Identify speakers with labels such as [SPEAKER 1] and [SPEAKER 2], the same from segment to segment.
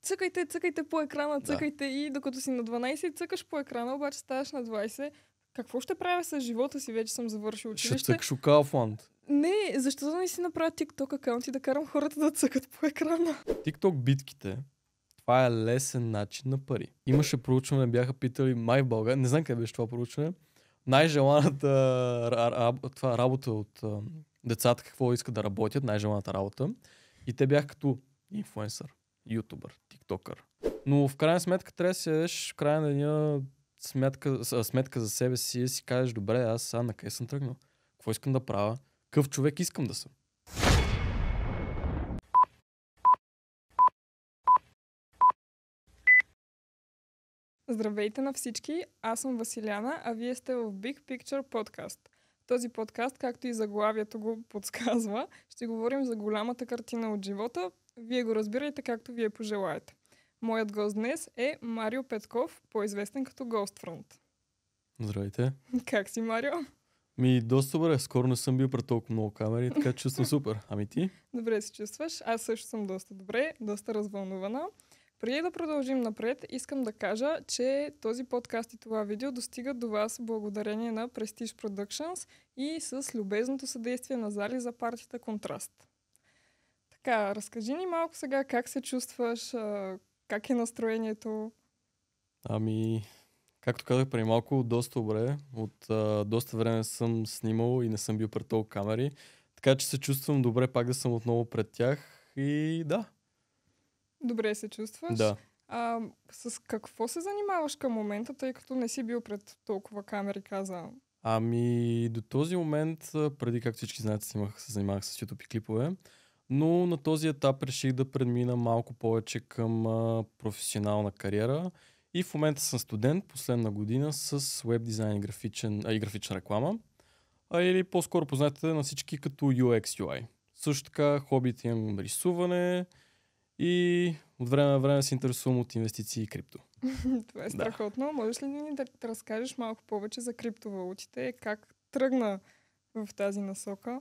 [SPEAKER 1] цъкайте, цъкайте по екрана,
[SPEAKER 2] Да.
[SPEAKER 1] цъкайте и докато си на 12 цъкаш по екрана, обаче ставаш на 20. Какво ще правя с живота си? Вече съм завършил
[SPEAKER 2] Ще
[SPEAKER 1] училище.
[SPEAKER 2] цъкаш у Kaufland.
[SPEAKER 1] Не, защо да не си направя TikTok акаунт и да карам хората да цъкат по екрана?
[SPEAKER 2] TikTok битките. Това е лесен начин на пари. Имаше проучване, бяха питали май в България, не знам къде беше това проучване, най-желаната това работа от децата, какво искат да работят, най-желаната работа. И те бяха като инфлуенсър, ютубър, тиктокър. Но в крайна сметка трябва да си дадеш в края на деня сметка за себе си и си кажеш, добре, аз сега на къде съм тръгнал? Какво искам да правя? Какъв човек искам да съм?
[SPEAKER 1] Здравейте на всички, аз съм Василяна, а вие сте в Big Picture Podcast. Този подкаст, както и заглавието го подсказва, ще говорим за голямата картина от живота. Вие го разбирайте както вие пожелаете. Моят гост днес е Марио Петков, по-известен като Ghostfront.
[SPEAKER 2] Здравейте.
[SPEAKER 1] Как си, Марио?
[SPEAKER 2] Доста добре. Скоро не съм бил пред толкова много камери, така че чувствам супер. Ами ти?
[SPEAKER 1] Добре се чувстваш. Аз също съм доста добре, доста развълнувана. Преди да продължим напред, искам да кажа, че този подкаст и това видео достигат до вас благодарение на Prestige Productions и с любезното съдействие на Зали за партията Контраст. Така, разкажи ни малко сега как се чувстваш, как е настроението.
[SPEAKER 2] Ами, както казах преди малко, доста добре. От доста време съм снимал и не съм бил пред толкова камери, така че се чувствам добре пак да съм отново пред тях и да.
[SPEAKER 1] Добре се чувстваш?
[SPEAKER 2] Да.
[SPEAKER 1] С какво се занимаваш към момента, тъй като не си бил пред толкова камери, каза?
[SPEAKER 2] Ами, до този момент, преди както всички знаете, се занимавах с YouTube и клипове, но на този етап реших да премина малко повече към професионална кариера и в момента съм студент, последна година с веб дизайн и графична реклама, или по-скоро познатите на всички като UX UI. Също така хоббите имам рисуване и от време на време се интересувам от инвестиции и крипто.
[SPEAKER 1] Това е страхотно. Да. Можеш ли ни да разкажеш малко повече за криптовалутите? Как тръгна в тази насока?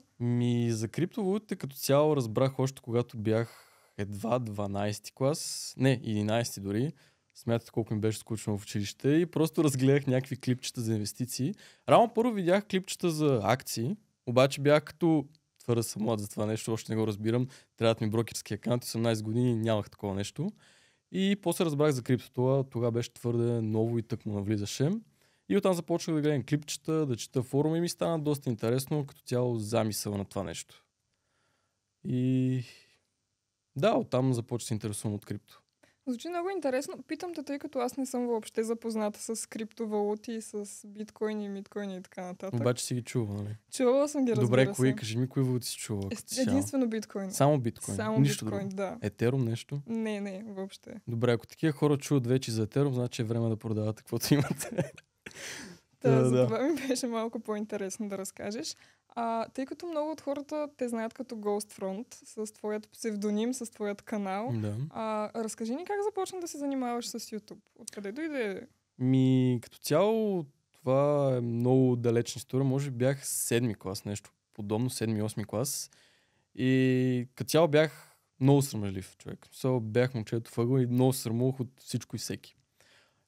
[SPEAKER 2] За криптовалутите като цяло разбрах още когато бях едва 12 клас, не, 11 дори. Смятате колко ми беше скучно в училище и просто разгледах някакви клипчета за инвестиции. Рано първо видях клипчета за акции, обаче бях като твърде съм млад за това нещо, още не го разбирам. Трябват ми брокерски акаунт и 18 години нямах такова нещо. И после разбрах за криптото, тогава беше твърде ново и тъкмо навлизаше. И оттам започнах да гледам клипчета, да чета форуми и ми стана доста интересно като цяло замисъл на това нещо. И да, оттам започна да се интересувам от крипто.
[SPEAKER 1] Звучи много интересно. Питам те, тъй като аз не съм въобще запозната с криптовалути, с биткоини, миткоини и така нататък.
[SPEAKER 2] Обаче си ги чувал, нали?
[SPEAKER 1] Чувала съм ги, разбира
[SPEAKER 2] Добре,
[SPEAKER 1] се.
[SPEAKER 2] кажи ми кои валути си чувала.
[SPEAKER 1] Единствено биткоин.
[SPEAKER 2] Само биткоин?
[SPEAKER 1] Само
[SPEAKER 2] нищо
[SPEAKER 1] биткоин,
[SPEAKER 2] друго?
[SPEAKER 1] да.
[SPEAKER 2] Етерум нещо?
[SPEAKER 1] Не, въобще.
[SPEAKER 2] Добре, ако такива хора чуват вече за етерум, значи е време да продавате каквото имате.
[SPEAKER 1] За това ми беше малко по-интересно да разкажеш. Тъй като много от хората те знаят като Ghostfront, с твоят псевдоним, с твоят канал.
[SPEAKER 2] Да.
[SPEAKER 1] Разкажи ни как започна да се занимаваш с YouTube? Откъде дойде?
[SPEAKER 2] Като цяло това е много далечна история. Може би бях 7-ми клас, нещо подобно, 7-8 клас. И като цяло бях много срамежлив човек. Бях момчето въгъл и много срамувах от всичко и всеки.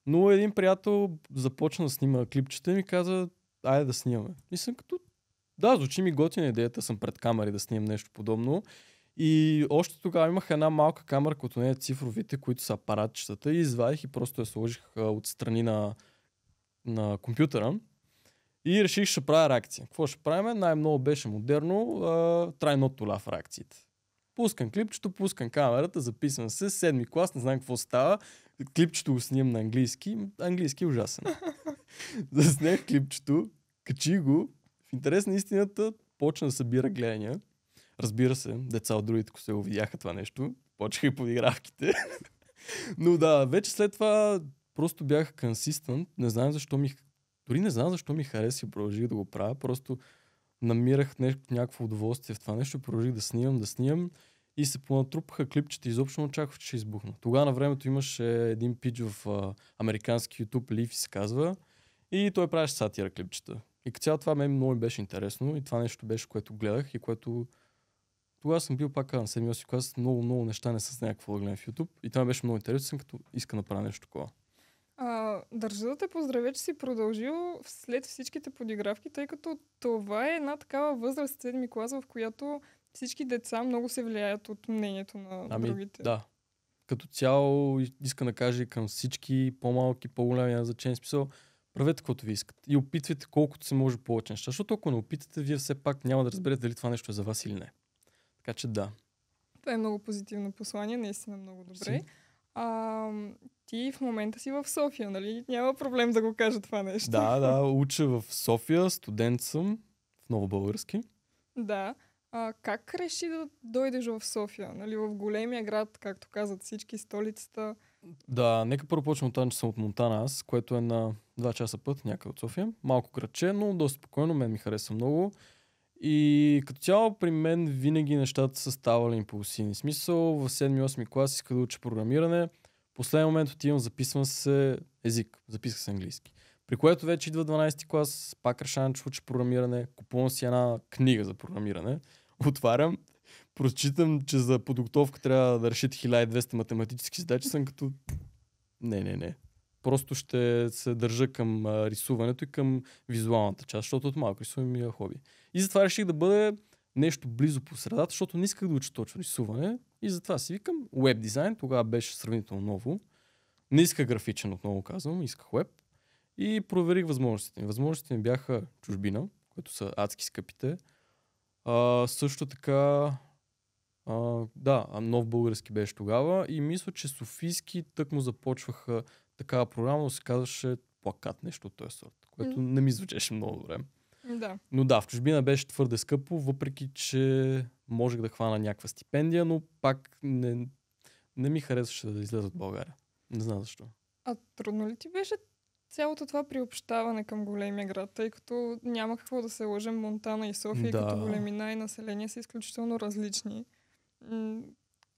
[SPEAKER 2] Но един приятел започна да снима клипчета и ми каза, айде да снимаме. И съм като, да, звучи ми готина идеята, съм пред камери да снимам нещо подобно. И още тогава имах една малка камера, като не е цифровите, които са апаратчетата и извадих и просто я сложих отстрани на компютъра. И реших, ще правя реакция. Какво ще правим? Най-много беше модерно, try not to laugh реакциите. Пускам клипчето, пускам камерата, записвам се, 7-ми клас, не знам какво става. Клипчето го снимам на английски. Английски е ужасен. Заснех клипчето, качих го. В интерес на истината почна да събира гледания. Разбира се, деца от другите, ако се го видяха това нещо, почнаха и подигравките. Но да, вече след това просто бях консистент. Дори не знам защо ми хареса и продължих да го правя. Просто намирах някакво удоволствие в това нещо, продължих да снимам и се понатрупаха клипчета. Изобщо не очаквах, че ще избухна. Тогава на времето имаше един пич в американски YouTube, Лифи се казва, и той правеше сатира клипчета. И като цяло това мен много ми беше интересно и това нещо беше, което гледах и което тогава съм бил пак на 7-8 клас, много неща не с някакво да гледам в YouTube. И това беше много интересно, като иска да направя нещо такова.
[SPEAKER 1] Държа да те поздравя, че си продължил след всичките подигравки, тъй като това е една такава възраст, 7-ми клас, в която всички деца много се влияят от мнението на другите.
[SPEAKER 2] Да. Като цяло иска да кажа към всички по-малки, по-голями на значение смисъл, правете каквото ви искат. И опитвайте колкото се може повече неща. Защото ако не опитате, вие все пак няма да разберете дали това нещо е за вас или не. Така че да.
[SPEAKER 1] Това е много позитивно послание, наистина много добре. Ти в момента си в София, нали? Няма проблем да го кажа това нещо.
[SPEAKER 2] Да, уча в София, студент съм в Новобългарски.
[SPEAKER 1] Да. Как реши да дойдеш в София? Нали, в големия град, както казват всички, столицата?
[SPEAKER 2] Да, нека първо почнем от това, че съм от Монтана аз, което е на 2 часа път някъде от София. Малко градче, но доста спокойно, мен ми хареса много. И като цяло при мен винаги нещата са ставали импулсивни. Смисъл, в 7-8 клас исках да уча програмиране. В последния момент отивам, записвам се език, записах се английски. При което вече идва 12 клас, пак решавам, че уча програмиране, купувам си една книга за програмиране, отварям, прочитам, че за подготовка трябва да решите 1200 математически задачи, съм като не. Просто ще се държа към рисуването и към визуалната част, защото от малко рисуване ми е хоби. И затова реших да бъде нещо близо по средата, защото не исках да уча точно рисуване и затова си викам веб дизайн, тогава беше сравнително ново. Не исках графичен, отново казвам, исках веб. И проверих възможностите ми. Възможностите ми бяха чужбина, които са адски скъпите. Също така, нов български беше тогава и мисля, че софийски тък му започваха такава програма, но се казваше плакат, нещо от този сорт, което не ми звучеше много добре.
[SPEAKER 1] Да.
[SPEAKER 2] Но да, в чужбина беше твърде скъпо, въпреки че можех да хвана някаква стипендия, но пак не ми харесваше да излеза от България. Не знам защо.
[SPEAKER 1] Трудно ли ти беше цялото това приобщаване към големия град, тъй като няма какво да се лъжем, Монтана и София като големина и население са изключително различни.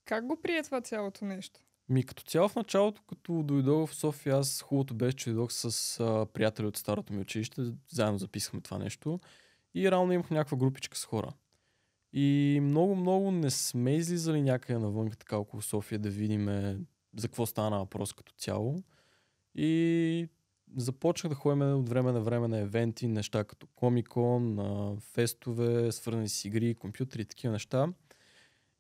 [SPEAKER 1] Как го прие това цялото нещо?
[SPEAKER 2] Като цяло в началото, като дойдох в София, аз хубавото беше, че дойдох с приятели от старото ми училище, заедно записахме това нещо и реално имах някаква групичка с хора. И много не сме излизали някъде навън, така около София, да видим за какво стана въпрос като цяло. И започнах да ходим от време на време на евенти, неща като комикон, фестове, свързани с игри, компютри и такива неща.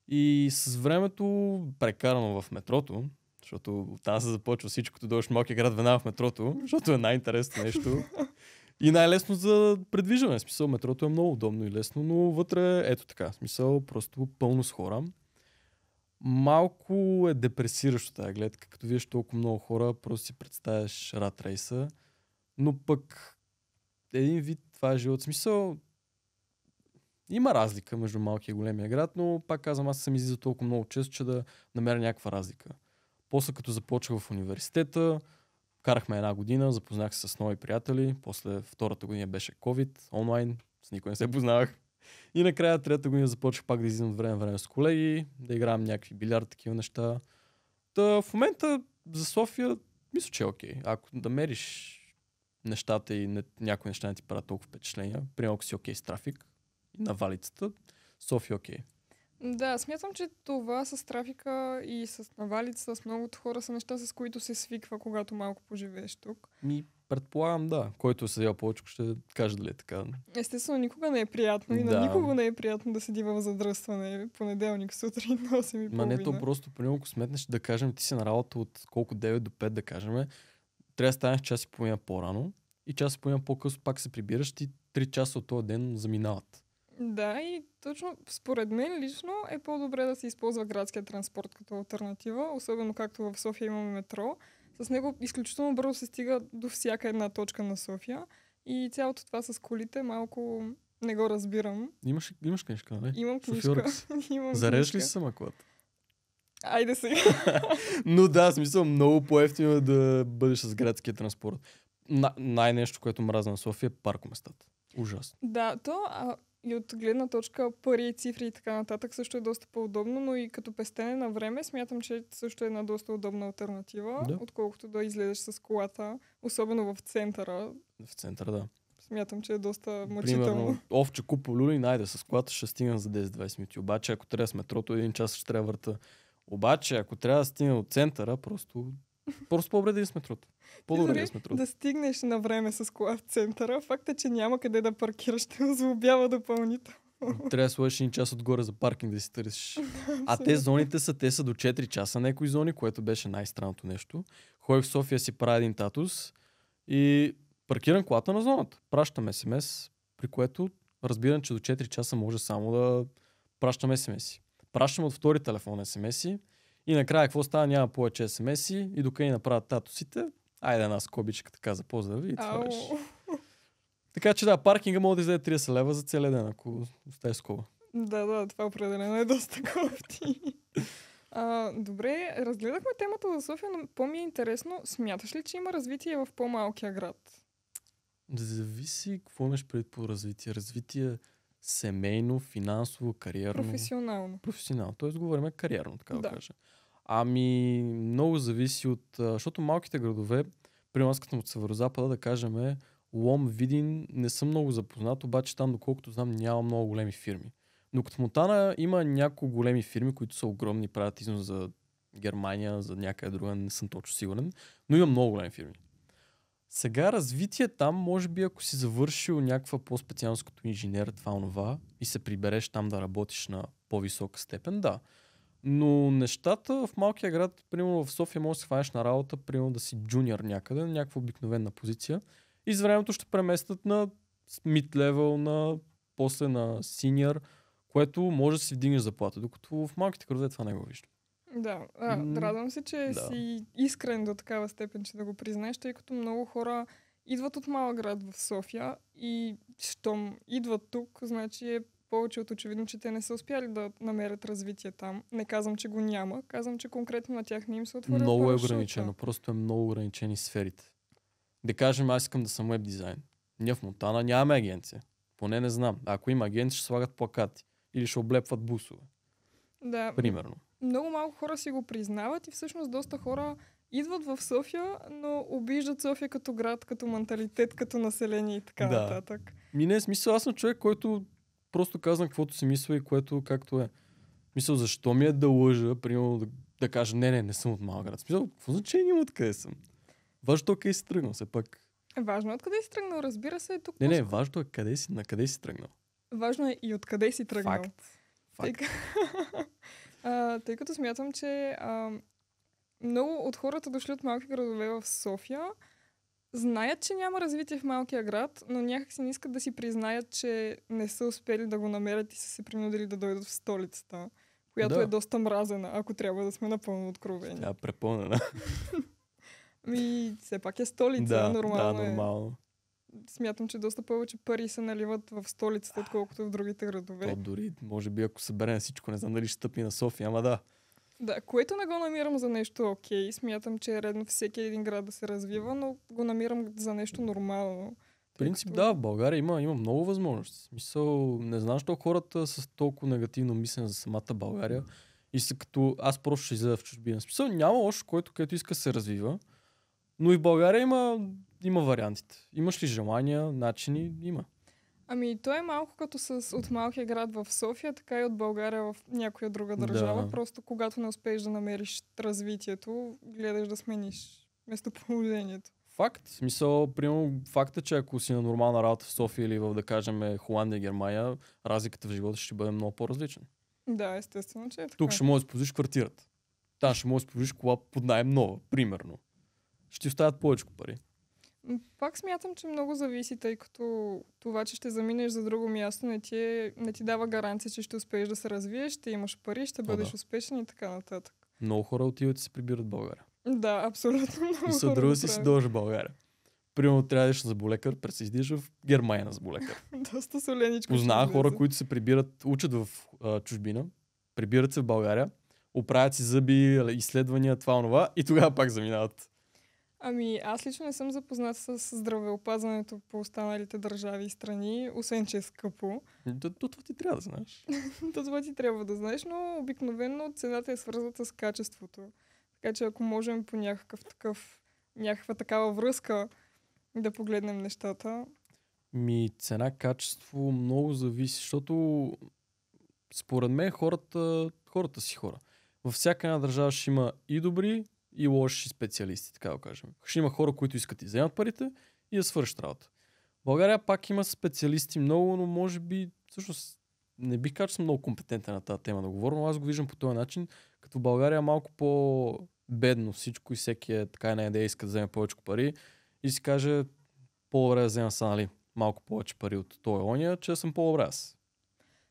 [SPEAKER 2] И с времето, прекарано в метрото, защото оттам се започва всичко, като дойдеш в малкия град веднага в метрото, защото е най-интересно нещо. И най-лесно за предвижване. В смисъл, метрото е много удобно и лесно, но вътре ето така. В смисъл, просто пълно с хора. Малко е депресиращо тази гледка, като виждаш толкова много хора, просто си представяш рат рейса, но пък един вид това е живот. В смисъл, има разлика между малкия и големия град, но пак казвам, аз съм излизал толкова много често, че да намеря някаква разлика. После като започнах в университета, карахме 1 година, запознах се с нови приятели, после 2-та година беше COVID, онлайн, с никой не се познавах. И накрая 3-та година започнах пак да излизам от време с колеги, да играем някакви билярд, такива неща. В момента за София мисля, че е окей. Ако намериш нещата и някои неща не ти правят толкова впечатления, примерно ако си окей с трафик и на валицата, София окей.
[SPEAKER 1] Да, смятам, че това с трафика и с навалицата, с многото хора са неща, с които се свиква, когато малко поживееш тук.
[SPEAKER 2] Предполагам, да. Който е седял повече, ще каже дали е така.
[SPEAKER 1] Естествено, никога не е приятно и на никого не е приятно да седи в задръстване понеделник сутрин на 8:30.
[SPEAKER 2] Не, то просто, примерно, ако сметнеш, да кажем, ти си на работа от колко 9 до 5, да кажем, трябва да станеш час и половина по-рано и час и половина по-късно пак се прибираш и 3 часа от този ден заминават.
[SPEAKER 1] Да, и точно според мен лично е по-добре да се използва градския транспорт като алтернатива, особено както в София имаме метро. С него изключително бързо се стига до всяка една точка на София и цялото това с колите малко не го разбирам.
[SPEAKER 2] Имаш книжка, нали?
[SPEAKER 1] Имам книжка.
[SPEAKER 2] Зарежеш ли си сама колата?
[SPEAKER 1] Айде сега.
[SPEAKER 2] Но да, смисъл, много по-ефтино е да бъдеш с градския транспорт. Най-нещо, което мразя на София е паркоместата. Ужасно.
[SPEAKER 1] Да, и от гледна точка пари, цифри и така нататък също е доста по-удобно, но и като пестене на време смятам, че също е една доста удобна алтернатива, отколкото да излезеш с колата, особено в центъра.
[SPEAKER 2] В центъра, да.
[SPEAKER 1] Смятам, че е доста мъчително.
[SPEAKER 2] Примерно, Овче Купа Люлин, найде с колата ще стигна за 10-20 минути. Обаче, ако трябва с метрото, 1 час ще трябва върта. Обаче, ако трябва да стигна от центъра, просто по-добре да и с метрото. По-добре да и с метрото.
[SPEAKER 1] Да стигнеш на време с кола в центъра, факта, че няма къде да паркираш, ще озлобява допълнително.
[SPEAKER 2] Трябва да сложиш 1 час отгоре за паркинг да си търсиш. А те зоните те са до 4 часа някои зони, което беше най-странното нещо. Ходих в София, си правя един татус и паркирам колата на зоната. Пращам СМС, при което разбирам, че до 4 часа може само да пращам СМС-и. Пращам от втори телефон СМС-и и накрая какво става? Няма повече СМС-и и докато ни направят татусите, айде една скобичка така за поздрави и отваряш. Така че да, паркинга може да излезе 30 лева за целия ден, ако остави скоба.
[SPEAKER 1] Да, това определено е доста кофти. Добре, разгледахме темата за София, но по-ми е интересно, смяташ ли, че има развитие в по-малкия град?
[SPEAKER 2] Зависи какво имаш пред по развитие. Развитие семейно, финансово, кариерно. Професионално. Тоест говорим кариерно, така да кажа. Ами, много зависи от... Защото малките градове, при нас като от Северозапада, да кажем, Лом, Видин, не съм много запознат, обаче там, доколкото знам, няма много големи фирми. Докато в Монтана има няколко големи фирми, които са огромни, правят износ за Германия, за някъде друга, не съм точно сигурен, но има много големи фирми. Сега развитие там, може би ако си завършил някаква по-специалност като инженер, това и се прибереш там да работиш на по-висока степен, да. Но нещата в малкия град, примерно в София, може да се хванеш на работа, примерно да си джуниор някъде, на някаква обикновена позиция и с времето ще преместят на mid-level, на после на senior, което може да си вдигнеш заплата, докато в малките градове това не го виждам.
[SPEAKER 1] Да, радвам се, че си искрен до такава степен, че да го признаеш, тъй като много хора идват от малък град в София и щом идват тук, значи е повече от очевидно, че те не са успяли да намерят развитие там. Не казвам, че го няма, казвам, че конкретно на тях не им се отворят.
[SPEAKER 2] Много е ограничено, просто е много ограничени сферите. Да кажем, аз искам да съм веб дизайн. Ние в Монтана нямаме агенция. Поне не знам. Ако има агенция, ще слагат плакати или ще облепват бусове.
[SPEAKER 1] Да.
[SPEAKER 2] Примерно.
[SPEAKER 1] Много малко хора си го признават и всъщност доста хора идват в София, но обиждат София като град, като менталитет, като население и така нататък.
[SPEAKER 2] Не е смисъл, аз съм човек, който просто казвам каквото си мисля и което както е. Мисля, защо ми е да лъжа, примерно да кажа, не съм от малък град. Смисъл, какво значение има откъде съм? Важно е къде си тръгнал, все пак.
[SPEAKER 1] Важно е откъде си тръгнал, разбира се. Тук
[SPEAKER 2] не, важно е на къде си тръгнал.
[SPEAKER 1] Важно е и откъде си тръгнал.
[SPEAKER 2] Факт.
[SPEAKER 1] Тъй като смятам, че много от хората дошли от малки градове в София знаят, че няма развитие в малкия град, но някак си не искат да си признаят, че не са успели да го намерят и са се принудили да дойдат в столицата, която е доста мразена, ако трябва да сме напълно откровени.
[SPEAKER 2] Тя е препълнена.
[SPEAKER 1] Все пак е столица, нормално
[SPEAKER 2] е. Нормално.
[SPEAKER 1] Смятам, че доста повече пари се наливат в столицата, отколкото в другите градове.
[SPEAKER 2] То дори, може би, ако събере всичко, не знам дали ще стъпи на София, ама да.
[SPEAKER 1] Да, което не го намирам за нещо окей. Смятам, че е редно всеки един град да се развива, но го намирам за нещо нормално.
[SPEAKER 2] В принцип, да, в България има много възможности. Смисъл, не знам, защо хората с толкова негативно мислене за самата България и са като аз просто ще изледа в чужбина. Смисъл, няма още който иска се развива, но и в България има вариантите. Имаш ли желания, начини? Има.
[SPEAKER 1] Ами, то е малко като от малкия град в София, така и от България в някоя друга държава. Да. Просто когато не успееш да намериш развитието, гледаш да смениш местоположението.
[SPEAKER 2] Факт. В смисъл, примерно, факта, че ако си на нормална работа в София или в, да кажем, Холандия, Германия, разликата в живота ще бъде много по-различна.
[SPEAKER 1] Да, естествено, че е така.
[SPEAKER 2] Тук ще можеш да споделиш квартирата. Там ще можеш да споделиш кола под наем нова, примерно. Ще ти оставят повече пари.
[SPEAKER 1] Пак смятам, че много зависи, тъй като това, че ще заминеш за друго място, не ти дава гаранция, че ще успееш да се развиеш, ще имаш пари, ще бъдеш успешен и така нататък.
[SPEAKER 2] Много хора отиват и се прибират в България.
[SPEAKER 1] Да, абсолютно много
[SPEAKER 2] и са друго си дължи в България. Примерно трябва да идеш на зъболекар, пресидиш в Германия на зъболекар.
[SPEAKER 1] Доста соленичко.
[SPEAKER 2] Познавам хора, които се прибират, учат в чужбина, прибират се в България, оправят си зъби, изследвания, това и тогава пак заминават.
[SPEAKER 1] Ами, аз лично не съм запознат с здравеопазването по останалите държави и страни, освен че е скъпо.
[SPEAKER 2] Това ти трябва да знаеш.
[SPEAKER 1] Това ти трябва да знаеш, но обикновено цената е свързана с качеството. Така че ако можем по някаква такава връзка да погледнем нещата.
[SPEAKER 2] Цена, качество много зависи, защото според мен хората си хора. Във всяка една държава ще има и добри, и лоши специалисти, така да кажем. Ще има хора, които искат да вземат парите и да свършат работа. В България пак има специалисти много, но може би, всъщност, не бих казал, че съм много компетентен на тази тема да говоря, но аз го виждам по този начин, като в България е малко по-бедно всичко и всеки е така една идея, иска да вземе повече пари и си каже, по-добре да взема са, нали, малко повече пари от този ония, че съм по-добре аз.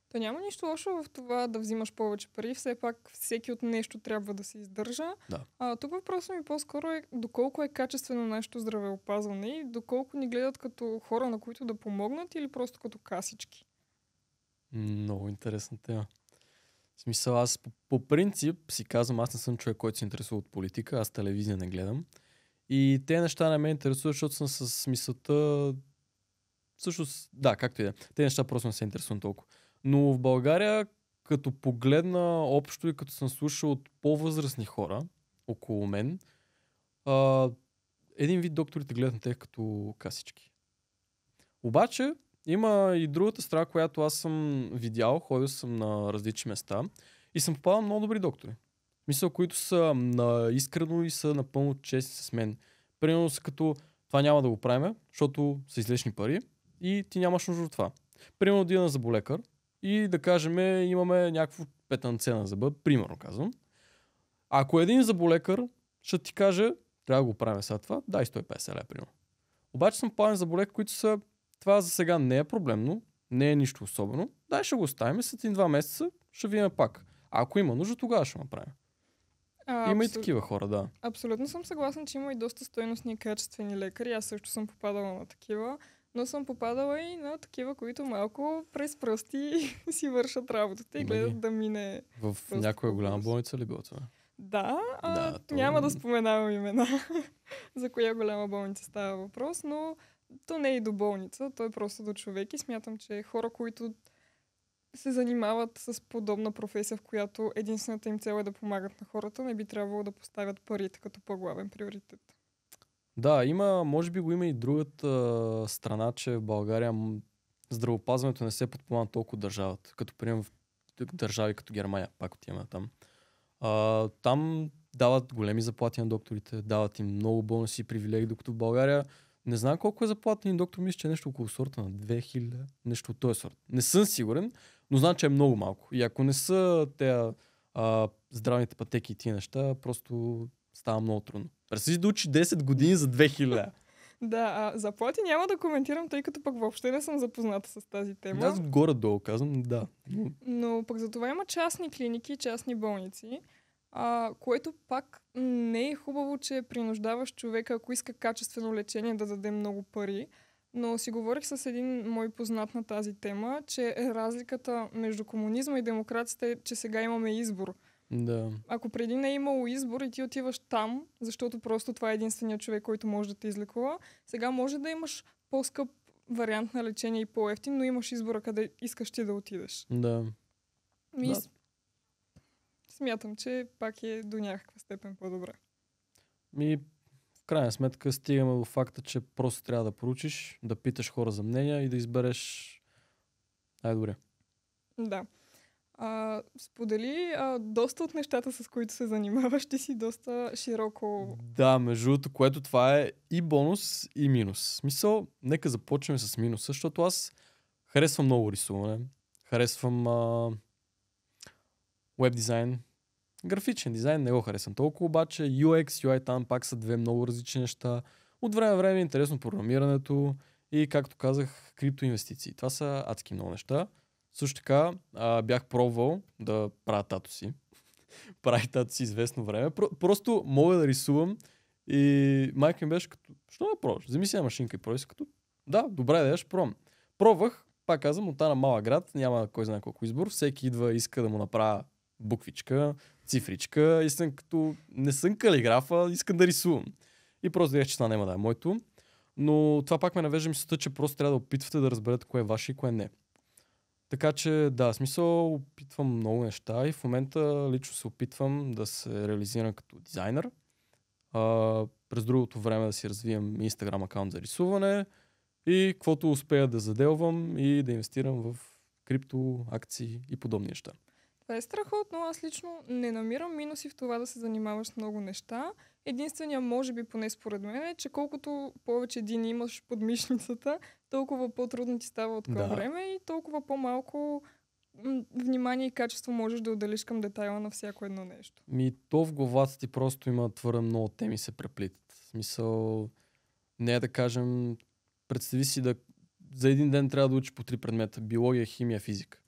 [SPEAKER 1] Та няма нищо лошо в това да взимаш повече пари, все пак всеки от нещо трябва да се издържа.
[SPEAKER 2] Да.
[SPEAKER 1] Тук въпросът ми по-скоро е доколко е качествено нашето здравеопазване и доколко ни гледат като хора, на които да помогнат или просто като касички.
[SPEAKER 2] Много интересна тема. В смисъл, аз по принцип си казвам, аз не съм човек, който се интересува от политика, аз телевизия не гледам. И те неща не ме интересуват, защото съм с мисълта... Всъщност, да, както и да. Те неща просто не се интересувам толкова. Но в България, като погледна общо и като съм слушал от по-възрастни хора около мен, един вид докторите гледат на тях като касички. Обаче, има и другата страна, която аз съм видял, ходил съм на различни места и съм попадал много добри доктори. Мисля, които са искрено и са напълно честни с мен. Примерно са като това няма да го правим, защото са излишни пари и ти нямаш нужда от това. Примерно да на зъболекар и да кажем имаме някакво петънце на зъба, примерно казвам. Ако един зъболекар ще ти каже трябва да го правим сега това, дай 150 лева, примерно. Обаче съм попадал на зъболекар, които са това за сега не е проблемно, не е нищо особено. Дай ще го оставим, след 1-2 месеца ще видим пак. А ако има нужда, тогава ще направим. Има и такива хора, да.
[SPEAKER 1] Абсолютно съм съгласна, че има и доста стойностни и качествени лекари. Аз също съм попадала на такива, но съм попадала и на такива, които малко през пръсти си вършат работата и гледат да мине.
[SPEAKER 2] В някоя голяма болница ли било това?
[SPEAKER 1] Да, няма да споменавам имена за коя голяма болница става въпрос, но то не е и до болница, то е просто до човек и смятам, че хора, които се занимават с подобна професия, в която единствената им цел е да помагат на хората, не би трябвало да поставят парите като по-главен приоритет. Да,
[SPEAKER 2] може би го има и другата страна, че в България здравеопазването не се подпомага толкова държавата, като прием в държави като Германия, пак отиваме там. Там дават големи заплати на докторите, дават им много бонуси и привилегии, докато в България не знам колко е заплата на доктор, мисля, че е нещо около сорта на 2000, нещо от този сорт. Не съм сигурен, но знам, че е много малко. И ако не са тези здравните пътеки и тия неща, просто става много трудно. Представи да учи 10 години за 2000.
[SPEAKER 1] Да, заплати няма да коментирам, тъй като пък въобще не съм запозната с тази тема.
[SPEAKER 2] Аз горе-долу казвам, да.
[SPEAKER 1] Но пък за това има частни клиники, частни болници, което пак не е хубаво, че принуждаваш човека, ако иска качествено лечение, да даде много пари. Но си говорих с един мой познат на тази тема, че разликата между комунизма и демокрацията е, че сега имаме избор.
[SPEAKER 2] Да.
[SPEAKER 1] Ако преди не е имало избор и ти отиваш там, защото просто това е единственият човек, който може да те излекува, сега може да имаш по-скъп вариант на лечение и по-ефтин, но имаш избора къде искаш ти да отидеш.
[SPEAKER 2] Да.
[SPEAKER 1] Смятам, че пак е до някаква степен по-добре.
[SPEAKER 2] В крайна сметка стигаме до факта, че просто трябва да проучиш, да питаш хора за мнения и да избереш най-добре.
[SPEAKER 1] Да. Сподели доста от нещата, с които се занимаваш, ти си доста широко...
[SPEAKER 2] Да, между другото, което това е и бонус, и минус. В смисъл, нека започнем с минуса, защото аз харесвам много рисуване, харесвам веб дизайн, графичен дизайн не го харесвам толкова, обаче UX, UI там пак са две много различни неща. От време на време е интересно програмирането и, както казах, криптоинвестиции. Това са адски много неща. Също така бях пробвал да правя тато си. Правих тато си известно време. Просто мога да рисувам и майка ми беше като, що да пробваш? Вземи си една машинка и пробвай си като, да, добре да я ще пробвам. Пробвах, пак казвам, от на малък град, няма кой знае колко избор. Всеки идва, иска да му направя буквичка, цифричка и съм като, не съм калиграфа, искам да рисувам. И просто видях, че това няма да е моето. Но това пак ме навежда мисълта, че просто трябва да опитвате да разберете кое е ваше и кое не. Така че, да, смисъл, опитвам много неща и в момента лично се опитвам да се реализирам като дизайнер. През другото време да си развием Instagram акаунт за рисуване И каквото успея да заделвам и да инвестирам в крипто, акции и подобни неща.
[SPEAKER 1] Това е страхотно. Аз лично не намирам минуси в това да се занимаваш с много неща. Единствения, може би, поне според мен, е, че колкото повече дни имаш под мишницата, толкова по-трудно ти става от към време и толкова по-малко внимание и качество можеш да отделиш към детайла на всяко едно нещо.
[SPEAKER 2] То в главата ти просто има твърде много теми се преплитат. В смисъл, не е да кажем, представи си за един ден трябва да учиш по 3 предмета. Биология, химия, физика.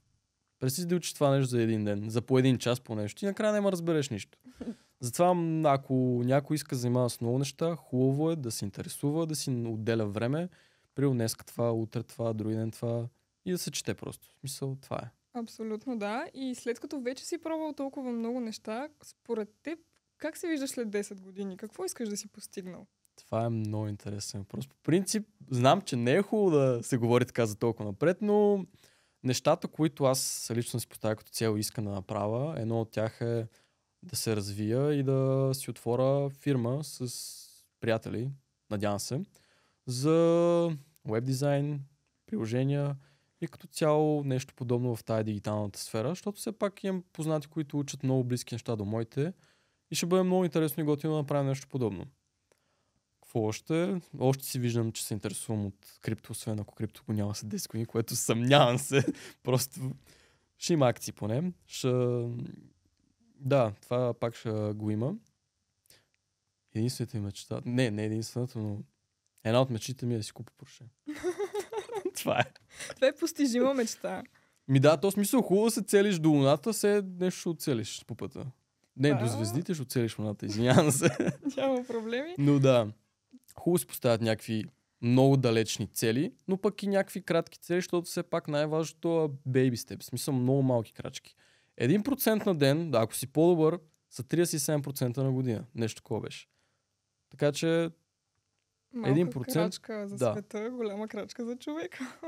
[SPEAKER 2] Представи си да учиш това нещо за един ден, за по един час по нещо и накрая няма разбереш нищо. Затова, ако някой иска да занимава с много неща, хубаво е да се интересува, да си отделя време. При днеска това, утре това, други ден това и да се чете просто. В смисъл, това е.
[SPEAKER 1] Абсолютно да. И след като вече си пробвал толкова много неща, според теб, как се виждаш след 10 години? Какво искаш да си постигнал?
[SPEAKER 2] Това е много интересен въпрос. По принцип, знам, че не е хубаво да се говори така за толкова напред, но нещата, които аз лично си поставя като цел и искам да направя, едно от тях е да се развия и да си отворя фирма с приятели, надявам се, за веб дизайн, приложения и като цяло нещо подобно в тази дигиталната сфера, защото все пак имам познати, които учат много близки неща до моите и ще бъде много интересно и готино да направим нещо подобно. Какво още? Още си виждам, че се интересувам от крипто, освен ако крипто го няма след 10 години, което съмнявам се. Просто ще има акции поне. Да, това пак ще го има. Единствената ми мечта... Не единствената, но една от мечтите ми е да си купа Порше. Това е.
[SPEAKER 1] Това е постижима мечта.
[SPEAKER 2] Да, то смисъл хубаво се целиш до луната, все нещо ще оцелиш по пъта. Не, до звездите ще оцелиш луната, извинявам се.
[SPEAKER 1] Няма проблеми.
[SPEAKER 2] Но да, хубаво си поставят някакви много далечни цели, но пък и някакви кратки цели, защото все пак най-важното е baby step, в смисъл много малки крачки. 1% на ден, да, ако си по-добър, са 37% на година. Нещо такова беше. Така че
[SPEAKER 1] малка 1% крачка за света, голяма крачка за човека.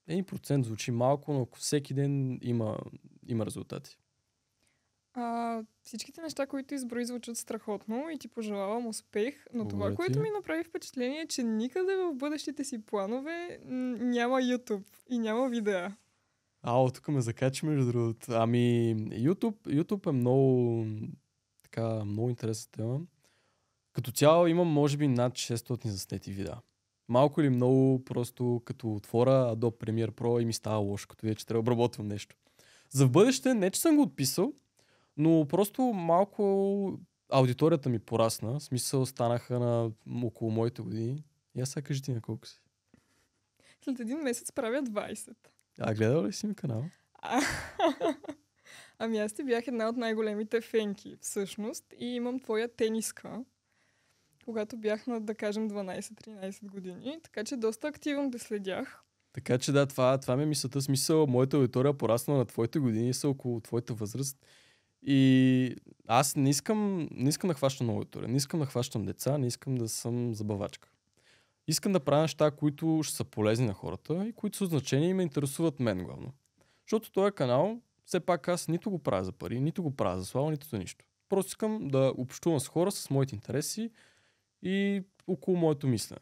[SPEAKER 2] 1% звучи малко, но всеки ден има резултати.
[SPEAKER 1] Всичките неща, които изброи, звучат страхотно и ти пожелавам успех, но
[SPEAKER 2] Благодаря
[SPEAKER 1] това, което ми направи впечатление, е, че никъде в бъдещите си планове няма YouTube и няма видеа.
[SPEAKER 2] Тук ме закачи между другото. YouTube е много интересна тема. Като цяло имам може би над 600 заснети видеа. Малко или много, просто като отворя Adobe Premiere Pro и ми става лошо, като вече трябва да обработвам нещо. За в бъдеще, не че съм го отписал, но просто малко аудиторията ми порасна. В смисъл станаха на около моите години. И аз сега кажи ти на колко си.
[SPEAKER 1] След един месец правя 20.
[SPEAKER 2] Гледал ли си ми канал?
[SPEAKER 1] Аз ти бях една от най-големите фенки, всъщност. И имам твоя тениска, когато бях на, да кажем, 12-13 години. Така че доста активно те следях. Така
[SPEAKER 2] че да, това ми е мисълта. Смисъл, моята аудитория порасна на твоите години, са около твоята възраст. И аз не искам да хващам аудитория, не искам да хващам деца, не искам да съм забавачка. Искам да правя неща, които ще са полезни на хората и които са от значение и ме интересуват мен главно. Защото този канал, все пак аз нито го правя за пари, нито го правя за слава, нито за нищо. Просто искам да общувам с хора с моите интереси и около моето мислене.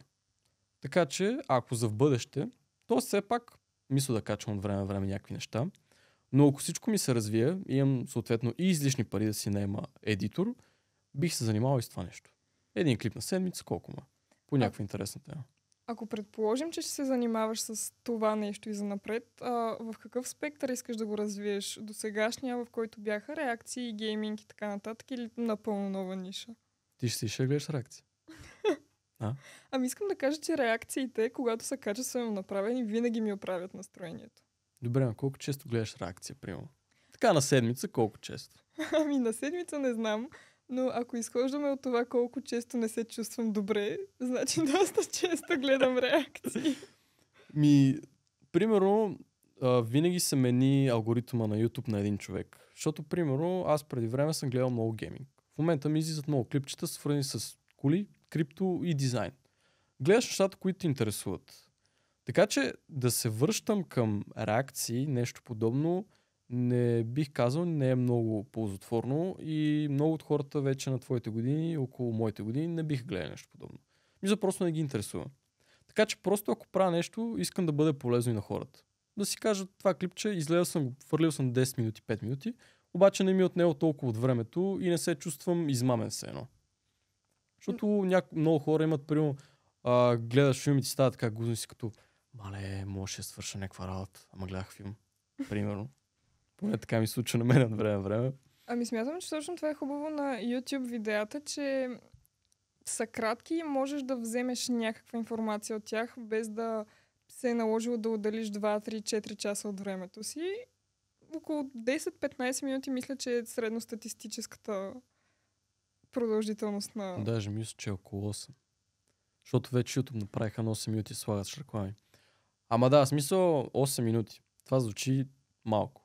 [SPEAKER 2] Така че, ако за в бъдеще, то все пак мисля да качвам от време на време някакви неща, но ако всичко ми се развие, имам съответно и излишни пари да си наема едитор, бих се занимавал и с това нещо. Един клип на седмица, колко ма? По някаква интересна тема.
[SPEAKER 1] Ако предположим, че ще се занимаваш с това нещо и занапред, в какъв спектър искаш да го развиеш? До сегашния, в който бяха реакции, гейминг и така нататък, или напълно нова ниша?
[SPEAKER 2] Ти ще гледаш реакции.
[SPEAKER 1] Искам да кажа, че реакциите, когато са качествено направени, винаги ми оправят настроението.
[SPEAKER 2] Добре, а колко често гледаш реакция, примерно? Така на седмица, колко често?
[SPEAKER 1] На седмица не знам, но ако изхождаме от това колко често не се чувствам добре, значи доста често гледам реакции.
[SPEAKER 2] Примерно, винаги се мени алгоритъма на YouTube на един човек. Защото, примерно, аз преди време съм гледал много гейминг. В момента ми излизат много клипчета, свързани с коли, крипто и дизайн. Гледаш нещата, които те интересуват. Така че да се връщам към реакции, нещо подобно, не бих казал, не е много ползотворно и много от хората вече на твоите години, около моите години, не бих гледал нещо подобно. Просто не ги интересува. Така че просто ако правя нещо, искам да бъде полезно и на хората. Да си кажа, това клипче, изгледал съм, фърлил съм 10 минути, 5 минути, обаче не ми е отнело толкова от времето и не се чувствам измамен се едно. Защото много хора имат, примерно, гледаш филм и ти става така гузно си като мале, може да свърша някаква работа, ама гледах филм. Примерно. Поне така ми случва на мен от време на време.
[SPEAKER 1] Ами смятам, че точно това е хубаво на YouTube видеята, че са кратки и можеш да вземеш някаква информация от тях, без да се е наложило да отделиш 2, 3, 4 часа от времето си. Около 10-15 минути мисля, че е средностатистическата продължителност на...
[SPEAKER 2] Даже мисля, че е около 8. Защото вече YouTube направиха на 8 минути слагат реклами. Ама да, смисъл 8 минути. Това звучи малко.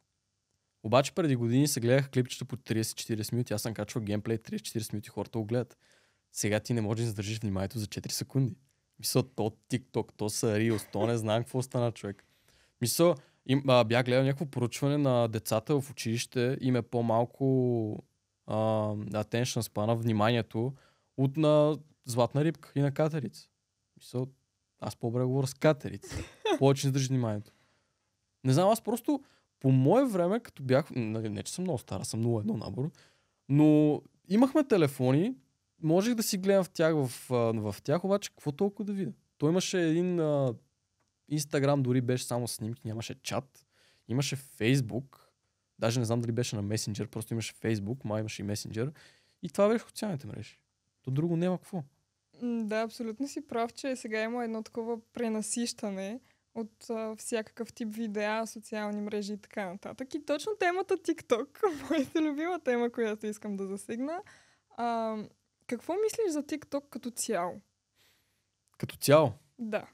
[SPEAKER 2] Обаче преди години се гледаха клипчета по 30-40 минути. Аз съм качвал геймплей 30-40 минути, хората го гледат. Сега ти не можеш да задържиш вниманието за 4 секунди. Мисъл, то TikTok, то са Reels, то не знам какво стана човек. Мисъл, бях гледал някакво поручване на децата в училище, им е по-малко attention span, вниманието от на златна рибка и на катерица. Мисъл, аз по-добре говоря с катерица. Повече не държи вниманието. Не знам, аз просто по мое време, като бях, не че съм много стара, съм 01 набор, но имахме телефони, можех да си гледам в тях, обаче какво толкова да видя? Той имаше един Инстаграм, дори беше само снимки, нямаше чат, имаше Фейсбук, даже не знам дали беше на Месенджер, просто имаше Фейсбук, май имаше и Месенджер, и това беше социалните мрежи. То друго няма какво.
[SPEAKER 1] Да, абсолютно си прав, че сега има едно такова пренасищане от всякакъв тип видеа, социални мрежи и така нататък. И точно темата TikTok, моята любима тема, която искам да засегна. Какво мислиш за TikTok като цяло?
[SPEAKER 2] Като цяло?
[SPEAKER 1] Да.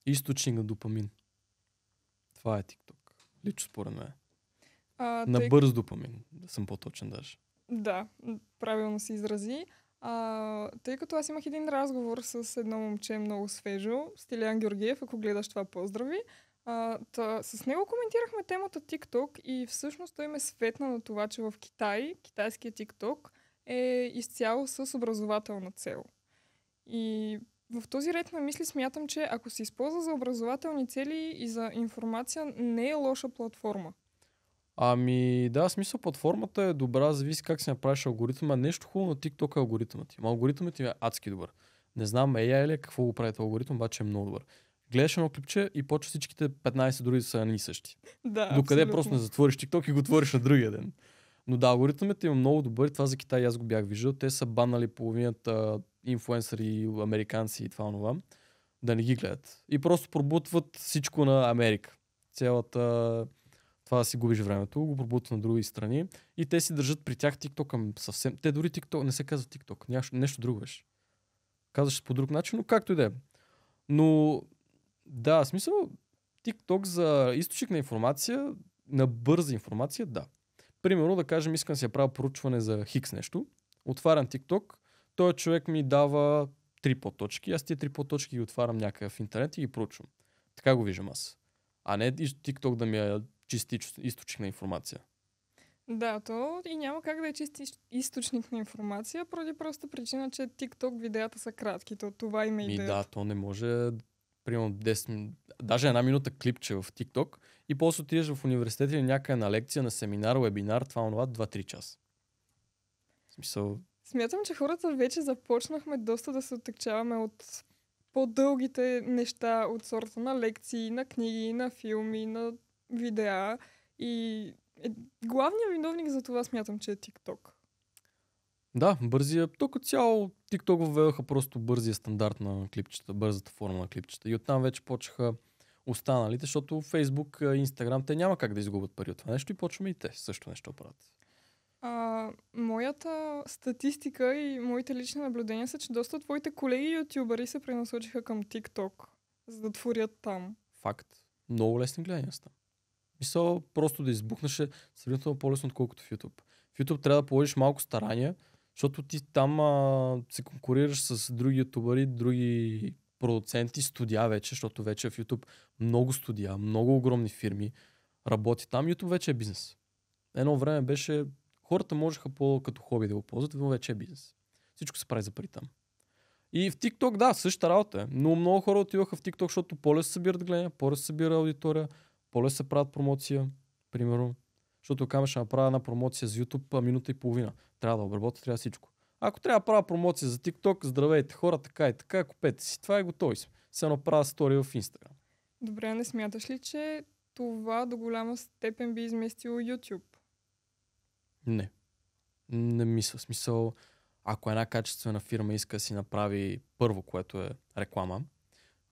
[SPEAKER 2] Източник на допамин. Това е TikTok. Лично според мен. На бърз допамин, да съм по-точен даже.
[SPEAKER 1] Да, правилно се изрази. Тъй като аз имах един разговор с едно момче много свежо, Стилян Георгиев, ако гледаш това, поздрави. С него коментирахме темата TikTok и всъщност той ме светна на това, че в Китай, китайският TikTok е изцяло с образователна цел. И в този ред на мисли смятам, че ако се използва за образователни цели и за информация, не е лоша платформа.
[SPEAKER 2] Ами да, смисъл платформата е добра, зависи как си направиш алгоритъма. Нещо хубаво на TikTok е алгоритъмът ти. Алгоритъмът ти е адски добър. Не знам AI ли какво го прави този алгоритъм, обаче е много добър. Гледаш едно клипче и почва всичките 15 други са едни същи.
[SPEAKER 1] Да,
[SPEAKER 2] докъде
[SPEAKER 1] абсолютно.
[SPEAKER 2] просто не затвориш TikTok и го отвориш на другия ден. Но да, алгоритъмът е много добър и това за Китай аз го бях виждал. Те са баннали половината инфлуенсъри, американци и това. Да не ги гледат. И просто пробутват всичко на Америка. Цялата... Това да си губиш времето, го пробутват на други страни и те си държат при тях TikTok съвсем... Те дори TikTok не се казва TikTok. Нещо друго беше. Казваш по друг начин, но както и да е. Но да, смисъл TikTok за източник на информация, на бърза информация, да. Примерно да кажем, искам да си правя поручване за Хикс нещо, отварям TikTok, той човек ми дава 3 подточки, аз тия 3 подточки ги отварям някъде в интернет и ги проучвам. Така го виждам аз. А не TikTok да ми е чисти източник на информация.
[SPEAKER 1] Да, то и няма как да е чисти източник на информация, поради проста причина, че TikTok видеята са кратки. Това има идеята.
[SPEAKER 2] Да, то не може примерно 10, даже една минута клипче в TikTok и после отидеш в университет или някъде на лекция, на семинар, вебинар, това 2-3 часа. В смисъл...
[SPEAKER 1] Смятам, че хората вече започнахме доста да се оттекчаваме от по-дългите неща от сорта на лекции, на книги, на филми, на видеа. И главният виновник за това смятам, че е TikTok.
[SPEAKER 2] Да, бързия. Тук цяло TikTok въведаха просто бързия стандарт на клипчета, бързата форма на клипчета. И оттам вече почнаха останалите, защото Facebook, Instagram, те няма как да изгубят пари от това нещо и почваме и те също нещо правят.
[SPEAKER 1] Моята статистика и моите лични наблюдения са, че доста от твоите колеги ютубъри се пренасочиха към TikTok, за да творят там.
[SPEAKER 2] Факт. Много лесни гледания са там. Мисъл просто да избухнеше сравнително по-лесно, отколкото в YouTube. В YouTube трябва да положиш малко старания, защото ти там се конкурираш с други ютубъри, други продуценти, студия вече, защото вече в YouTube много студия, много огромни фирми работи там. YouTube вече е бизнес. Едно време беше... Хората можеха като хоби да го ползват, но вече е бизнес. Всичко се прави за пари там. И в TikTok, да, същата работа е. Но много хора отиваха в TikTok, защото по-лесно се събират гледания, по-лесно се събира аудитория, по-лесно се правят промоция, примерно. Защото казвам, ще направя една промоция за YouTube минута и половина. Трябва да обработя, трябва всичко. Ако трябва да правя промоция за TikTok, здравейте хора, така и така, купете си. Това е готово. Се направя стори в Instagram.
[SPEAKER 1] Добре, не смяташ ли, че това до голяма степен би изместило YouTube?
[SPEAKER 2] Не. Не мисля. В смисъл, ако една качествена фирма иска да си направи първо, което е реклама,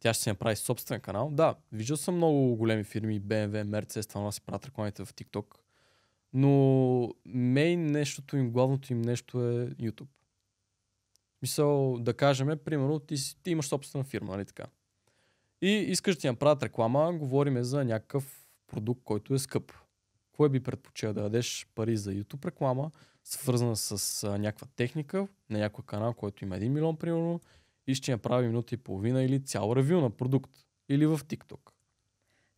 [SPEAKER 2] тя ще си направи собствен канал. Да, виждал съм много големи фирми, BMW, Mercedes, това си правят рекламите в TikTok. Но нещото им, главното им нещо е YouTube. Мисъл, да кажем, примерно, ти имаш собствена фирма, нали така? И искаш да ти направят реклама, говориме за някакъв продукт, който е скъп. Кой би предпочел да дадеш пари за YouTube реклама, свързана с някаква техника, на някой канал, който има 1 милион, примерно, и ще направи минута и половина или цял ревю на продукт. Или в TikTok.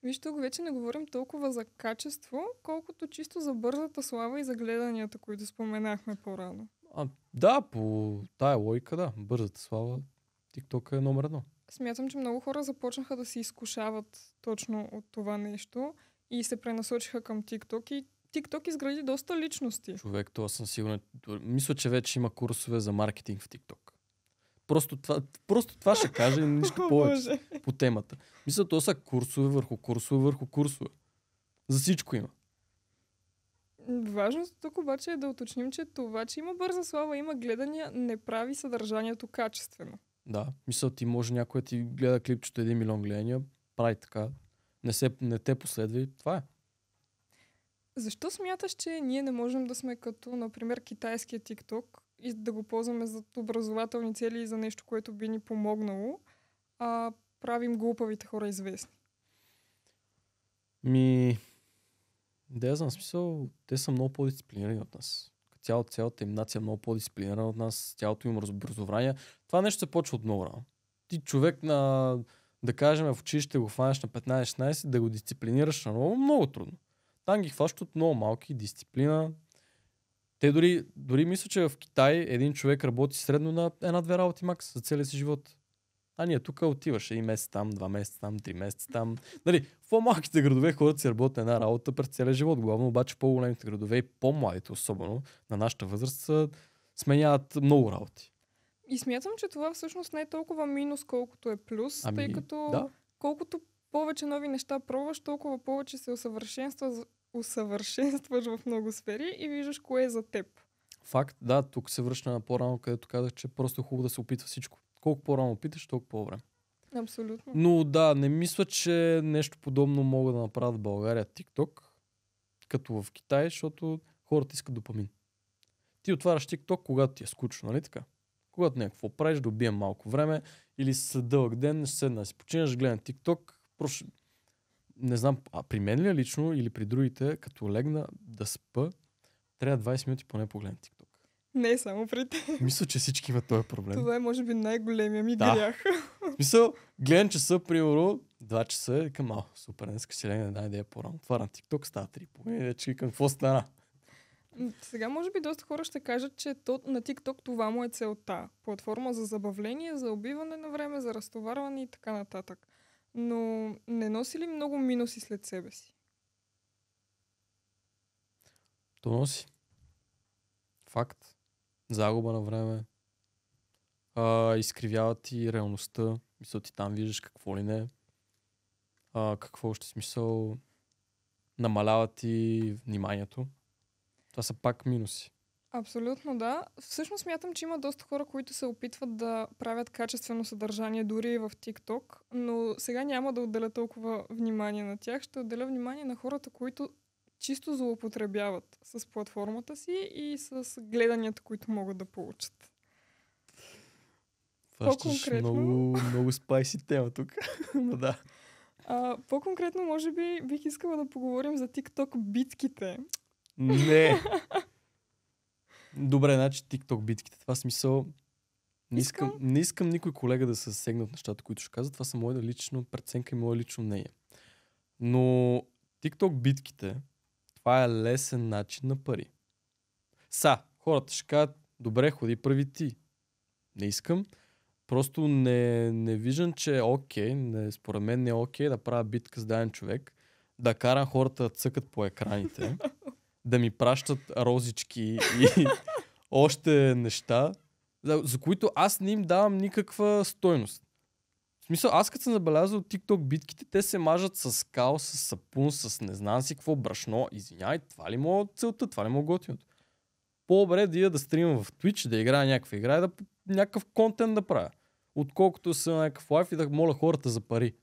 [SPEAKER 1] Виж, тук вече не говорим толкова за качество, колкото чисто за бързата слава и за гледанията, които споменахме по-рано.
[SPEAKER 2] Да, по тая логика, да. Бързата слава, TikTok е номер 1.
[SPEAKER 1] Смятам, че много хора започнаха да се изкушават точно от това нещо и се пренасочиха към TikTok и TikTok изгради доста личности.
[SPEAKER 2] Човек, това съм сигурен. Мисля, че вече има курсове за маркетинг в TikTok. Просто това ще кажа и нищо повече по темата. Мисля, това са курсове върху курсове върху курсове. За всичко има.
[SPEAKER 1] Важното тук обаче е да уточним, че това, че има бърза слава, има гледания, не прави съдържанието качествено.
[SPEAKER 2] Да, мисля, ти може някой да ти гледа клипчето 1 милион гледания, прави така, не те последва и това е.
[SPEAKER 1] Защо смяташ, че ние не можем да сме като, например, китайския TikTok и да го ползваме за образователни цели и за нещо, което би ни помогнало, а правим глупавите хора известни?
[SPEAKER 2] Да, я знам, смисъл, те са много по-дисциплинирани от нас. Цялата им нация е много по-дисциплинирана от нас, цялото им образование. Това нещо се почва от много рано. Ти човек да кажем в училище го хванеш на 15-16, да го дисциплинираш на много трудно. Там ги хващат от много малки, дисциплина. Те дори мисля, че в Китай един човек работи средно на 1-2 работи макс за целия си живот. А ние тук отиваш 1 месец там, 2 месеца там, 3 месеца там. Нали, в по-малките градове хората си работят на една работа през целия живот. Главно обаче в по-големите градове и по-младите особено на нашата възраст сменяват много работи.
[SPEAKER 1] И смятам, че това всъщност не е толкова минус, колкото е плюс, тъй като
[SPEAKER 2] да.
[SPEAKER 1] Колкото повече нови неща пробваш, толкова повече се усъвършенстваш в много сфери и виждаш кое е за теб.
[SPEAKER 2] Факт, да, тук се връща на по-рано, където казах, че просто е хубаво да се опитва всичко. Колко по-рано опиташ, толкова по-време.
[SPEAKER 1] Абсолютно.
[SPEAKER 2] Но да, не мисля, че нещо подобно могат да направят в България TikTok, като в Китай, защото хората искат допамин. Ти отваряш TikTok, когато ти е скучно, нали така? Когато някакво правиш, да убием малко време или след дълъг ден, ще седна да си починаш, гледам TikTok. Не знам, при мен ли е лично или при другите, като легна да спа, трябва 20 минути поне погледна TikTok.
[SPEAKER 1] Не само при те.
[SPEAKER 2] Мисля, че всички имат този проблем.
[SPEAKER 1] Това е може би най-големия ми грях.
[SPEAKER 2] Мисля, гледам часа, примерно, 2 часа и викам, супер, днес си легна една идея по-рано. Отварям TikTok, става 3 и вече викам, какво стана?
[SPEAKER 1] Сега може би доста хора ще кажат, че на TikTok това му е целта. Платформа за забавление, за убиване на време, за разтоварване и така нататък. Но не носи ли много минуси след себе си?
[SPEAKER 2] То носи. Факт. Загуба на време. Изкривява ти реалността. Мисля, ти там виждаш какво ли не. Какво ще смисъл. Намалява ти вниманието. Това са пак минуси.
[SPEAKER 1] Абсолютно да. Всъщност смятам, че има доста хора, които се опитват да правят качествено съдържание дори и в TikTok, но сега няма да отделя толкова внимание на тях. Ще отделя внимание на хората, които чисто злоупотребяват с платформата си и с гледанията, които могат да получат.
[SPEAKER 2] По-конкретно... Много спайси тема тук. Но да.
[SPEAKER 1] По-конкретно, може би, бих искала да поговорим за TikTok битките.
[SPEAKER 2] Не! Добре, значи TikTok битките. Това смисъл... Не искам никой колега да се сегне от нещата, които ще казва. Това са моя лична преценка и моя лично мнение. Но TikTok битките, това е лесен начин на пари. Хората ще кажат, добре, ходи прави ти. Не искам. Просто не виждам, че е окей, според мен не е окей да правя битка с даден човек, да карам хората да цъкат по екраните, да ми пращат розички и още неща, за които аз не им давам никаква стойност. В смисъл, аз като съм забелязал TikTok битките, те се мажат с кал, с сапун, с не знам си какво брашно. Извиняй, това ли му целта, това ли му готиното? По-добре да ида да стримам в Twitch, да играя някаква игра и да някакъв контент да правя. Отколкото съм на някакъв лайф и да моля хората за пари.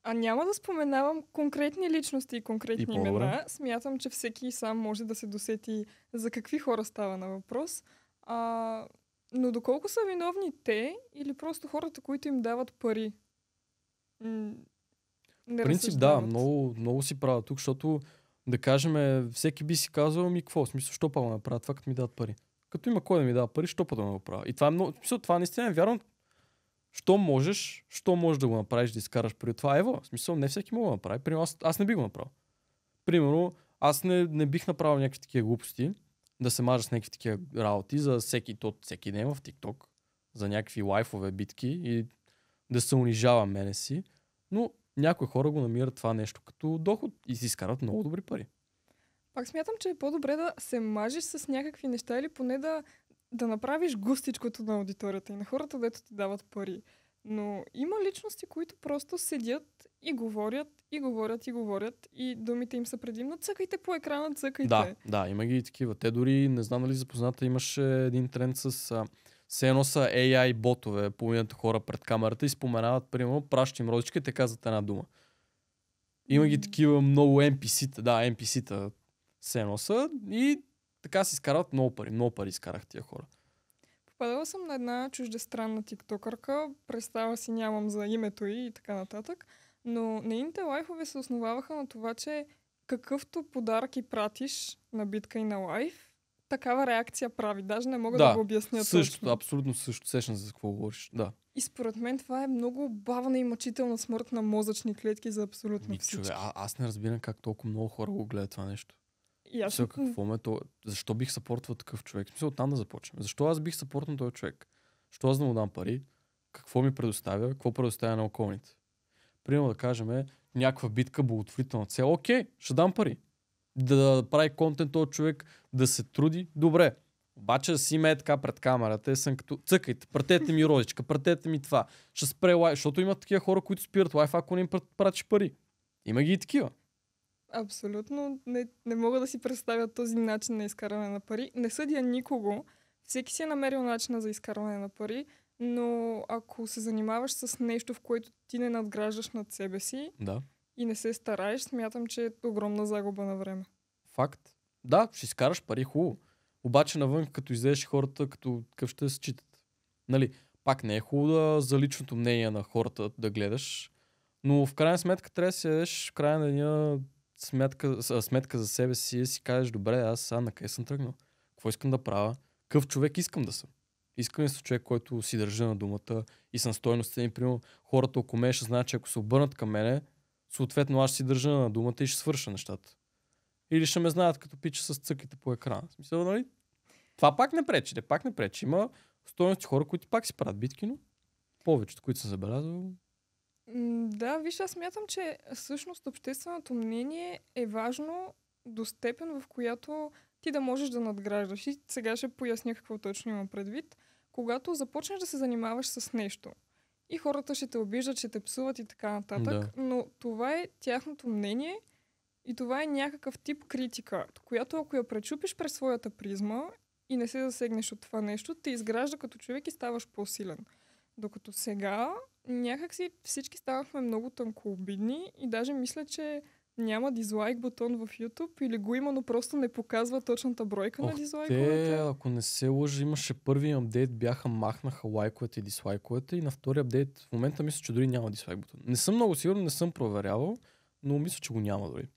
[SPEAKER 1] А няма да споменавам конкретни личности и конкретни
[SPEAKER 2] И по-добре.
[SPEAKER 1] имена. Смятам, че всеки сам може да се досети за какви хора става на въпрос. Но доколко са виновни те или просто хората, които им дават пари? Не
[SPEAKER 2] В принцип, да,
[SPEAKER 1] разсъждават.
[SPEAKER 2] много си правя тук, защото да кажем, всеки би си казал, ми какво, в смисъл, що па го направя това, като ми дадат пари. Като има кой да ми дава пари, що па да ме го правя. И това е много, в смисъл, това наистина е вярно. Що можеш да го направиш, да изкараш пари. Това е в смисъл, не всеки мога да направи. Примерно, аз не би го направил. Примерно, аз не бих направил някакви такива глупости, да се мажа с някакви такива работи за всеки ден в TikTok, за някакви лайфове битки и да се унижава мене си. Но някои хора го намират това нещо като доход и си изкарат много добри пари.
[SPEAKER 1] Пак смятам, че е по-добре да се мажиш с някакви неща или поне да направиш густичкото на аудиторията и на хората, дето ти дават пари. Но има личности, които просто седят и говорят, и говорят, и говорят и думите им са предимно цъкайте по екрана, цъкайте.
[SPEAKER 2] Да, има ги и такива. Те дори, не знам дали запозната, имаше един тренд с все едно са AI ботове, половината хора пред камерата и споменават, примерно, праща им розичка и те казват една дума. Има ги такива много NPC-та, NPC-та все едно са и така си изкарват много пари изкарах тия хора.
[SPEAKER 1] Попадала съм на една чуждестранна тиктокърка, представа си нямам за името и така нататък, но нейните лайфове се основаваха на това, че какъвто подарък и пратиш на битка и на лайф, такава реакция прави. Даже не мога да го обясня
[SPEAKER 2] също,
[SPEAKER 1] точно.
[SPEAKER 2] абсолютно също. Сещам за какво говориш. Да.
[SPEAKER 1] И според мен това е много бавна и мъчителна смърт на мозъчни клетки за абсолютно всички.
[SPEAKER 2] Аз не разбирам как толкова много хора го гледат това нещо.
[SPEAKER 1] И аз...
[SPEAKER 2] Защо бих съпортвал такъв човек? Смисъл, оттам да започнем. Защо аз бих съпортвал този човек? Защо аз да му дам пари? Какво ми предоставя? Какво предоставя на околните? Примерно да кажем, някаква битка, благотворителна цел. Окей, ще дам пари. Да прави контент този човек, да се труди. Добре. Обаче да си ме така пред камерата, съм като цъкайте, пратете ми розичка, пратете ми това. Ще спре лайф, защото има такива хора, които спират лайф, ако не им пратиш пари. Има ги и такива.
[SPEAKER 1] Абсолютно не мога да си представя този начин на изкарване на пари. Не съдя никого. Всеки си е намерил начина за изкарване на пари, но ако се занимаваш с нещо, в което ти не надграждаш над себе си и не се стараеш, смятам, че е огромна загуба на време.
[SPEAKER 2] Факт. Да, ще изкараш пари, хубаво. Обаче навън, като излезеш хората, като какъв ще се считат. Нали, пак не е хубаво за личното мнение на хората да но в крайна сметка трябва да си ядеш в края на деня сметка за себе си и си кажеш, добре, аз сега на къде съм тръгнал? Какво искам да правя? Какъв човек искам да съм? Искам да съм човек, който си държа на думата и съм стойностен. И примерно хората около мен ще знаят, че ако се обърнат към мене, съответно аз ще си държа на думата и ще свърша нещата. Или ще ме знаят като пича с цъките по екрана. В смисъл, нали? Това пак не пречи. Има стойности хора, които пак си правят битки, но повечето, които съм забелязал.
[SPEAKER 1] Да, виж, аз смятам, че всъщност общественото мнение е важно до степен, в която ти да можеш да надграждаш. И сега ще поясня какво точно имам предвид. Когато започнеш да се занимаваш с нещо и хората ще те обиждат, ще те псуват и така нататък, но това е тяхното мнение и това е някакъв тип критика, която ако я пречупиш през своята призма и не се засегнеш от това нещо, те изгражда като човек и ставаш по-силен. Докато сега някакси всички ставахме много тънкообидни и даже мисля, че няма дизлайк бутон в YouTube или го има, но просто не показва точната бройка на дизлайковете.
[SPEAKER 2] Ако не се лъжа, имаше първи апдейт, махнаха лайковете и дизлайковете и на втори апдейт в момента мисля, че дори няма дизлайк бутон. Не съм много сигурен, не съм проверявал, но мисля, че го няма дори.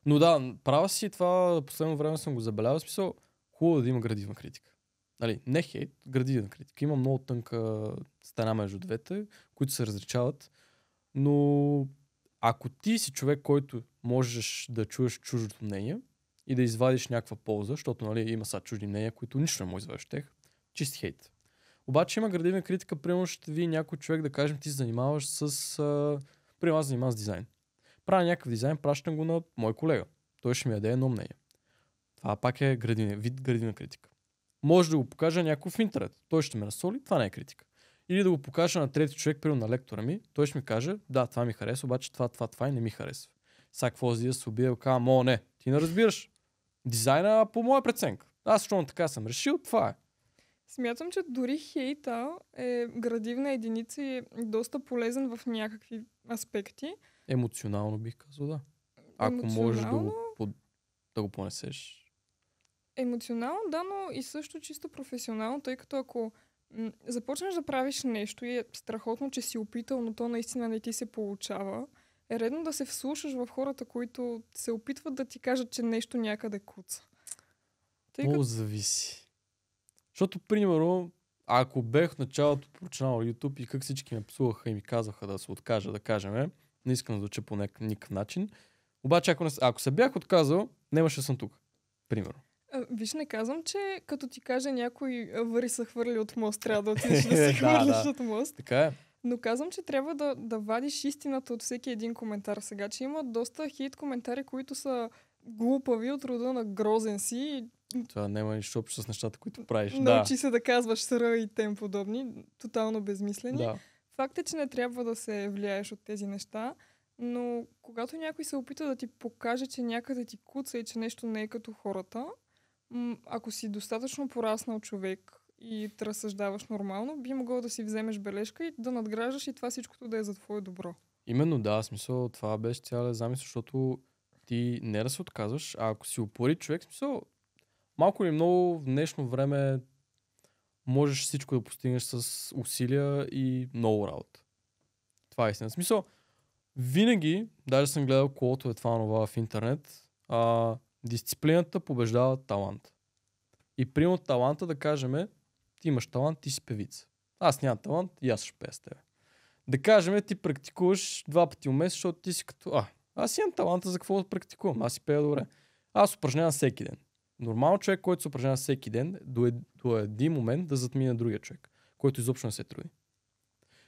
[SPEAKER 2] Но да, права си това, последно време съм го забелязал, смисъл, хубаво да има градивна критика. Нали, не хейт, градивна критика. Има много тънка стена между двете, които се различават, но ако ти си човек, който можеш да чуеш чуждото мнение и да извадиш някаква полза, защото нали, има са чужди мнения, които нищо не може да извадиш тях, чист хейт. Обаче има градивна критика, примерно ще ви някой човек да кажем, ти се занимаваш с... примерно аз занимавам с дизайн. Правя някакъв дизайн, пращам го на мой колега. Той ще ми даде едно мнение. Това пак е вид градивна критика. Може да го покажа някой в интернет. Той ще ме насоли, това не е критика. Или да го покажа на трети човек, примерно на лектора ми, той ще ми каже, да, това ми харесва, обаче това и не ми харесва. Сега какво да се убие, казвам, не, ти не разбираш. Дизайна по моя преценка. Аз защото така съм решил, това е.
[SPEAKER 1] Смятам, че дори хейта е градивна единица и е доста полезен в някакви аспекти.
[SPEAKER 2] Емоционално бих казал, да. Ако можеш да го понесеш.
[SPEAKER 1] Емоционално, да, но и също чисто професионално, тъй като ако започнеш да правиш нещо и е страхотно, че си опитал, но то наистина не ти се получава, е редно да се вслушаш в хората, които се опитват да ти кажат, че нещо някъде куца.
[SPEAKER 2] Много зависи. Защото, примерно, ако бех в началото починал YouTube и как всички ме псуваха и ми казваха да се откажа, да кажем, не искам да звуча по никакъв начин. Обаче, ако се бях отказал, нямаше да съм тук. Примерно.
[SPEAKER 1] Виж, не казвам, че като ти каже някой вари са хвърли от мост, трябва да отидеш да се хвърлиш от мост.
[SPEAKER 2] Така е.
[SPEAKER 1] Но казвам, че трябва да вадиш истината от всеки един коментар сега, че има доста хейт коментари, които са глупави от рода на грозен си.
[SPEAKER 2] Това няма нищо общо с нещата, които правиш.
[SPEAKER 1] Научи се да казваш сра и тем подобни, тотално безмислени.
[SPEAKER 2] Да.
[SPEAKER 1] Факт е, че не трябва да се влияеш от тези неща, но когато някой се опита да ти покаже, че някъде ти куца и че нещо не е като хората, ако си достатъчно пораснал човек и те разсъждаваш нормално, би могъл да си вземеш бележка и да надграждаш и това всичкото да е за твое добро.
[SPEAKER 2] Именно да, смисъл, това беше цялия замисъл, защото ти не да се отказваш, а ако си упорит човек, смисъл, малко или много в днешно време можеш всичко да постигнеш с усилия и много работа. Това е истина. Смисъл, винаги, даже съм гледал колото е това в интернет, дисциплината побеждава талант. И примерно таланта да кажем, ти имаш талант, ти си певица. Аз нямам талант и аз ще пея с тебе. Да кажем, ти практикуваш 2 пъти в месец, защото ти си като, аз имам таланта за какво да практикувам, аз си пея добре. Аз упражнявам всеки ден. Нормално човек, който се упражнява всеки ден, до един момент да затмине другия човек, който изобщо не се труди.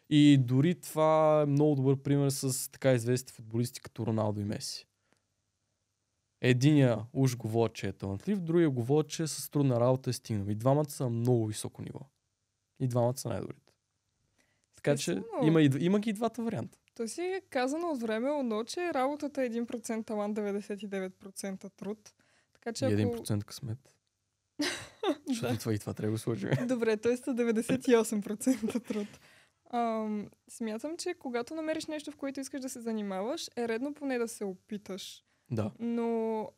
[SPEAKER 2] И дори това е много добър пример с така известни футболисти като Роналдо и Меси. Единия уж говори, че е талантлив, другия говори, че с трудна работа е стигнал. И двамата са много високо ниво. И двамата са най-добрите. Така че има ги и двата варианта.
[SPEAKER 1] То си е казано от време, но че работата е 1% талант, 99% труд. Така че
[SPEAKER 2] и 1% късмет. Защото това трябва да го сложим.
[SPEAKER 1] Добре, т.е. 98% труд. Смятам, че когато намериш нещо, в което искаш да се занимаваш, е редно поне да се опиташ.
[SPEAKER 2] Да.
[SPEAKER 1] Но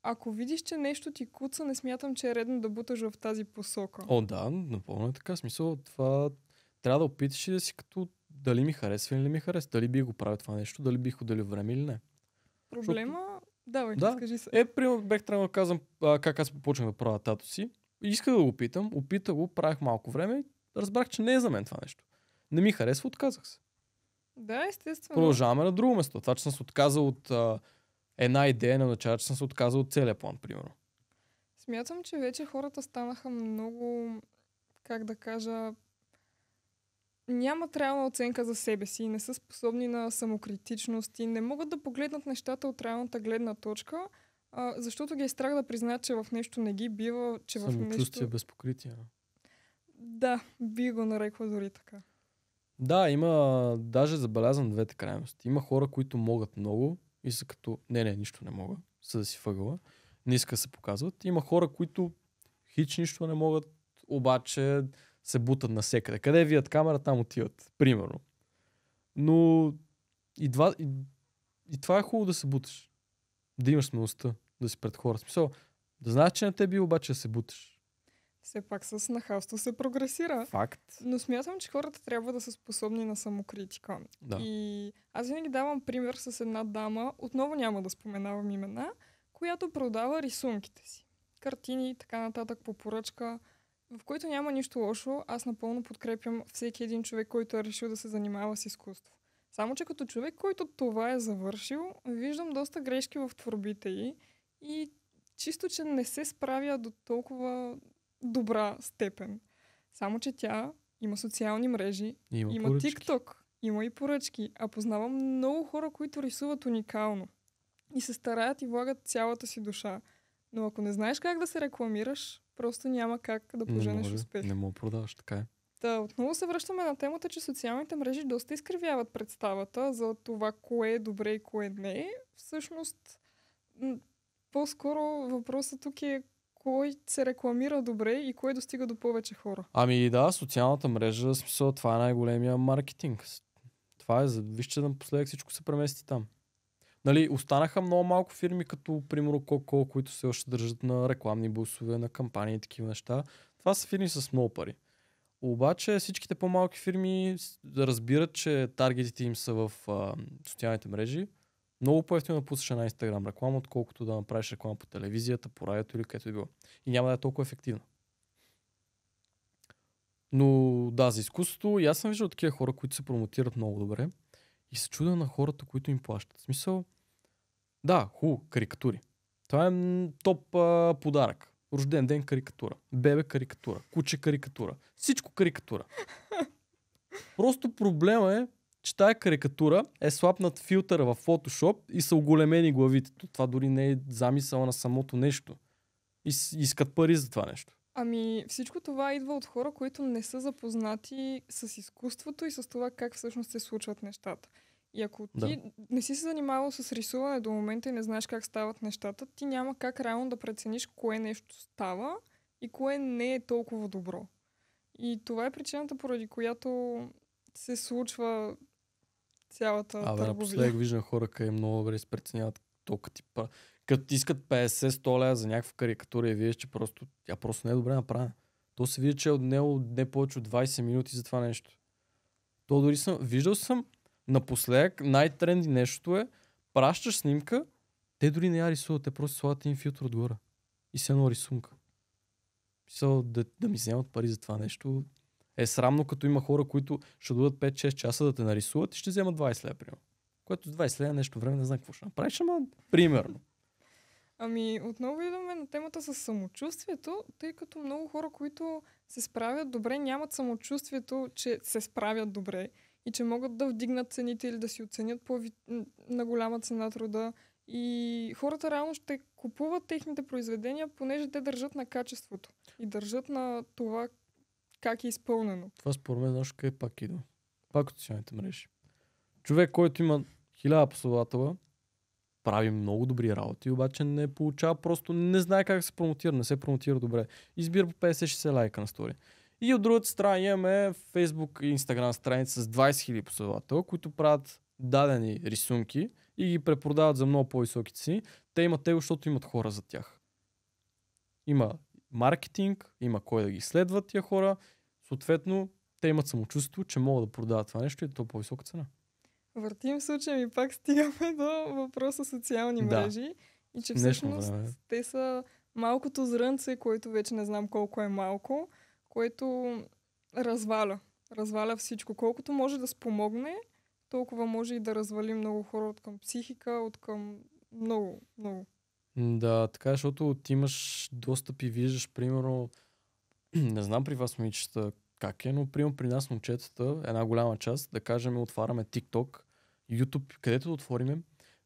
[SPEAKER 1] ако видиш, че нещо ти куца, не смятам, че е редно да буташ в тази посока.
[SPEAKER 2] Да, напълно е така. Смисъл, това трябва да опиташ и да си като дали ми харесва или не ми харесва. Дали би го правил това нещо, дали бих отделил време или не.
[SPEAKER 1] Проблема... Давай, скажи се.
[SPEAKER 2] Примерно бех трябвало да казвам как аз почнах да правя тато си. Исках да го опитам, опитах го, правих малко време и разбрах, че не е за мен това нещо. Не ми харесва, отказах се.
[SPEAKER 1] Да, естествено.
[SPEAKER 2] Продължаваме на друго место. Това, че съм се отказал от една идея, не означава, че съм се отказал от целия план, примерно.
[SPEAKER 1] Смятам, че вече хората станаха много, как да кажа, нямат реална оценка за себе си, не са способни на самокритичност и не могат да погледнат нещата от реалната гледна точка, защото ги е страх да признаят, че в нещо не ги бива, че в нещо...
[SPEAKER 2] Самочувствие без покритие.
[SPEAKER 1] Да, би го нарекла дори така.
[SPEAKER 2] Да, има, даже забелязвам двете крайности. Има хора, които могат много и са като, нищо не мога, са да си въгъла, не иска да се показват. Има хора, които хич нищо не могат, обаче се бутат навсекъде. Къде вият камера, там отиват. Примерно. Но и това е хубаво да се буташ. Да имаш смелостта да си пред хора. Смисъл, да знаеш, че не те би, обаче да се буташ.
[SPEAKER 1] Все пак с нахалство се прогресира.
[SPEAKER 2] Факт.
[SPEAKER 1] Но смятам, че хората трябва да са способни на самокритика.
[SPEAKER 2] Да.
[SPEAKER 1] И аз винаги давам пример с една дама, отново няма да споменавам имена, която продава рисунките си. Картини и така нататък по поръчка, в който няма нищо лошо. Аз напълно подкрепям всеки един човек, който е решил да се занимава с изкуство. Само че като човек, който това е завършил, виждам доста грешки в творбите й и чисто, че не се справя до толкова добра степен. Само че тя има социални мрежи, има
[SPEAKER 2] поръчки.
[SPEAKER 1] TikTok, има и поръчки. А познавам много хора, които рисуват уникално и се стараят и влагат цялата си душа. Но ако не знаеш как да се рекламираш, просто няма как да поженеш успех.
[SPEAKER 2] Не мога да продаваш, така е.
[SPEAKER 1] Да, отново се връщаме на темата, че социалните мрежи доста изкривяват представата за това кое е добре и кое не е. Всъщност, по-скоро въпросът тук е кой се рекламира добре и кой достига до повече хора.
[SPEAKER 2] Ами да, социалната мрежа, в смисъл, това е най-големия маркетинг. Това е, вижте, напоследък всичко се премести там. Нали, останаха много малко фирми, като примерно Coca-Cola, които се още държат на рекламни бусове, на кампании и такива неща. Това са фирми с много пари. Обаче всичките по-малки фирми разбират, че таргетите им са в социалните мрежи. Много по-ефтино да пуснеш една Инстаграм реклама, отколкото да направиш реклама по телевизията, по радиото или където и било. И няма да е толкова ефективна. Но да, за изкуството, и аз съм виждал такива хора, които се промотират много добре и се чудя на хората, които им плащат. В смисъл, да, карикатури. Това е топ подарък. Рожден ден карикатура. Бебе карикатура. Куче карикатура. Всичко карикатура. Просто проблема е, че тая карикатура е слапнат филтъра в Photoshop и са оголемени главите. Това дори не е замисъл на самото нещо. И искат пари за това нещо.
[SPEAKER 1] Ами всичко това идва от хора, които не са запознати с изкуството и с това как всъщност се случват нещата. И ако ти не си се занимавал с рисуване до момента и не знаеш как стават нещата, ти няма как реално да прецениш кое нещо става и кое не е толкова добро. И това е причината, поради която се случва цялата търговия.
[SPEAKER 2] Напоследък виждам хора, къде много добре се преценяват толкова типа. Като искат 50-100 лева за някаква карикатура и виждаш, че тя просто не е добре направена. То се вижда, че е отнело не повече от 20 минути за това нещо. То дори виждал съм напоследък най-тренди нещото е, пращаш снимка, те дори не я рисуват, те просто слагат един филтър отгоре. И се едно рисунка. Да ми вземат пари за това нещо е срамно, като има хора, които ще дадат 5-6 часа да те нарисуват и ще вземат 20 лева, примерно. Което 20 лева нещо време не знам какво ще направиш, ама примерно.
[SPEAKER 1] Ами, отново идваме на темата с самочувствието, тъй като много хора, които се справят добре, нямат самочувствието, че се справят добре и че могат да вдигнат цените или да си оценят на голяма цена труда. И хората реално ще купуват техните произведения, понеже те държат на качеството и държат на това как е изпълнено.
[SPEAKER 2] Това според мен, знаеш къде пак идва. Пак от социалните мрежи. Човек, който има 1000 последователя, прави много добри работи, обаче не получава, просто не знае как се промотира, не се промотира добре. Избира по 50-60 лайка на стори. И от другата страна имаме Facebook и Instagram страница с 20 000 последователи, които правят дадени рисунки и ги препродават за много по-високи цени. Те имат него, защото имат хора за тях. Има маркетинг, има кой да ги следва тия хора. Съответно, те имат самочувство, че могат да продават това нещо и то по-висока цена.
[SPEAKER 1] Въртим случаем и пак стигаме до въпроса социални мрежи. И че всъщност те са малкото зрънце, което вече не знам колко е малко, което разваля всичко. Колкото може да спомогне, толкова може и да развали много хора от към психика, от към много.
[SPEAKER 2] Да, така, защото ти имаш достъп и виждаш, примерно, не знам при вас момичета как е, но примерно при нас момчетата, една голяма част, да кажем, отваряме TikTok, YouTube, където да отвориме,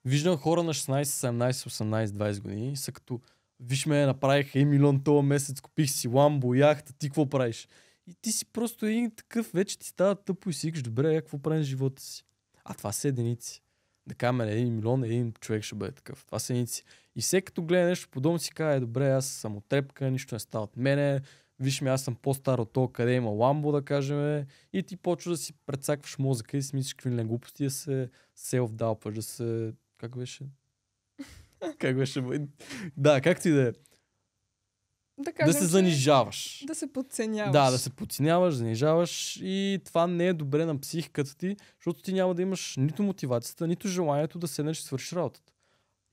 [SPEAKER 2] виждам хора на 16, 17, 18, 20 години и са като, виж ме, направих 1 милион този месец, купих си ламбо, яхта, ти какво правиш? И ти си просто един такъв, вече ти става тъпо и си викаш, добре, какво правиш в живота си? А това са единици. Да кажем, 1 милион, един човек ще бъде такъв. Това са единици. И всеки като гледа нещо подобно си казва, добре, аз съм отрепка, нищо не става от мене, виж ме, аз съм по-стар от това, къде има ламбо, да кажем, и ти почваш да си прецакваш мозъка и си мислиш какви глупости, да се селф-далпаш, да се... Как беше? Как беше? Да, както и да е. Да се занижаваш.
[SPEAKER 1] Да се подценяваш.
[SPEAKER 2] Да, да се подценяваш, занижаваш и това не е добре на психиката ти, защото ти няма да имаш нито мотивацията, нито желанието да седнеш и свършиш работата.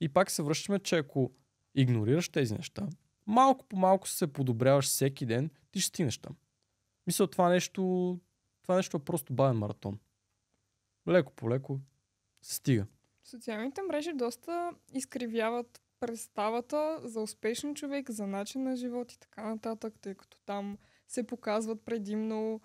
[SPEAKER 2] И пак се връщаме, че ако игнорираш тези неща, малко по малко се подобряваш всеки ден, ти ще стигнеш там. Мисля, това нещо е просто бавен маратон. Леко по леко се стига.
[SPEAKER 1] Социалните мрежи доста изкривяват представата за успешен човек, за начин на живот и така нататък, тъй като там се показват предимно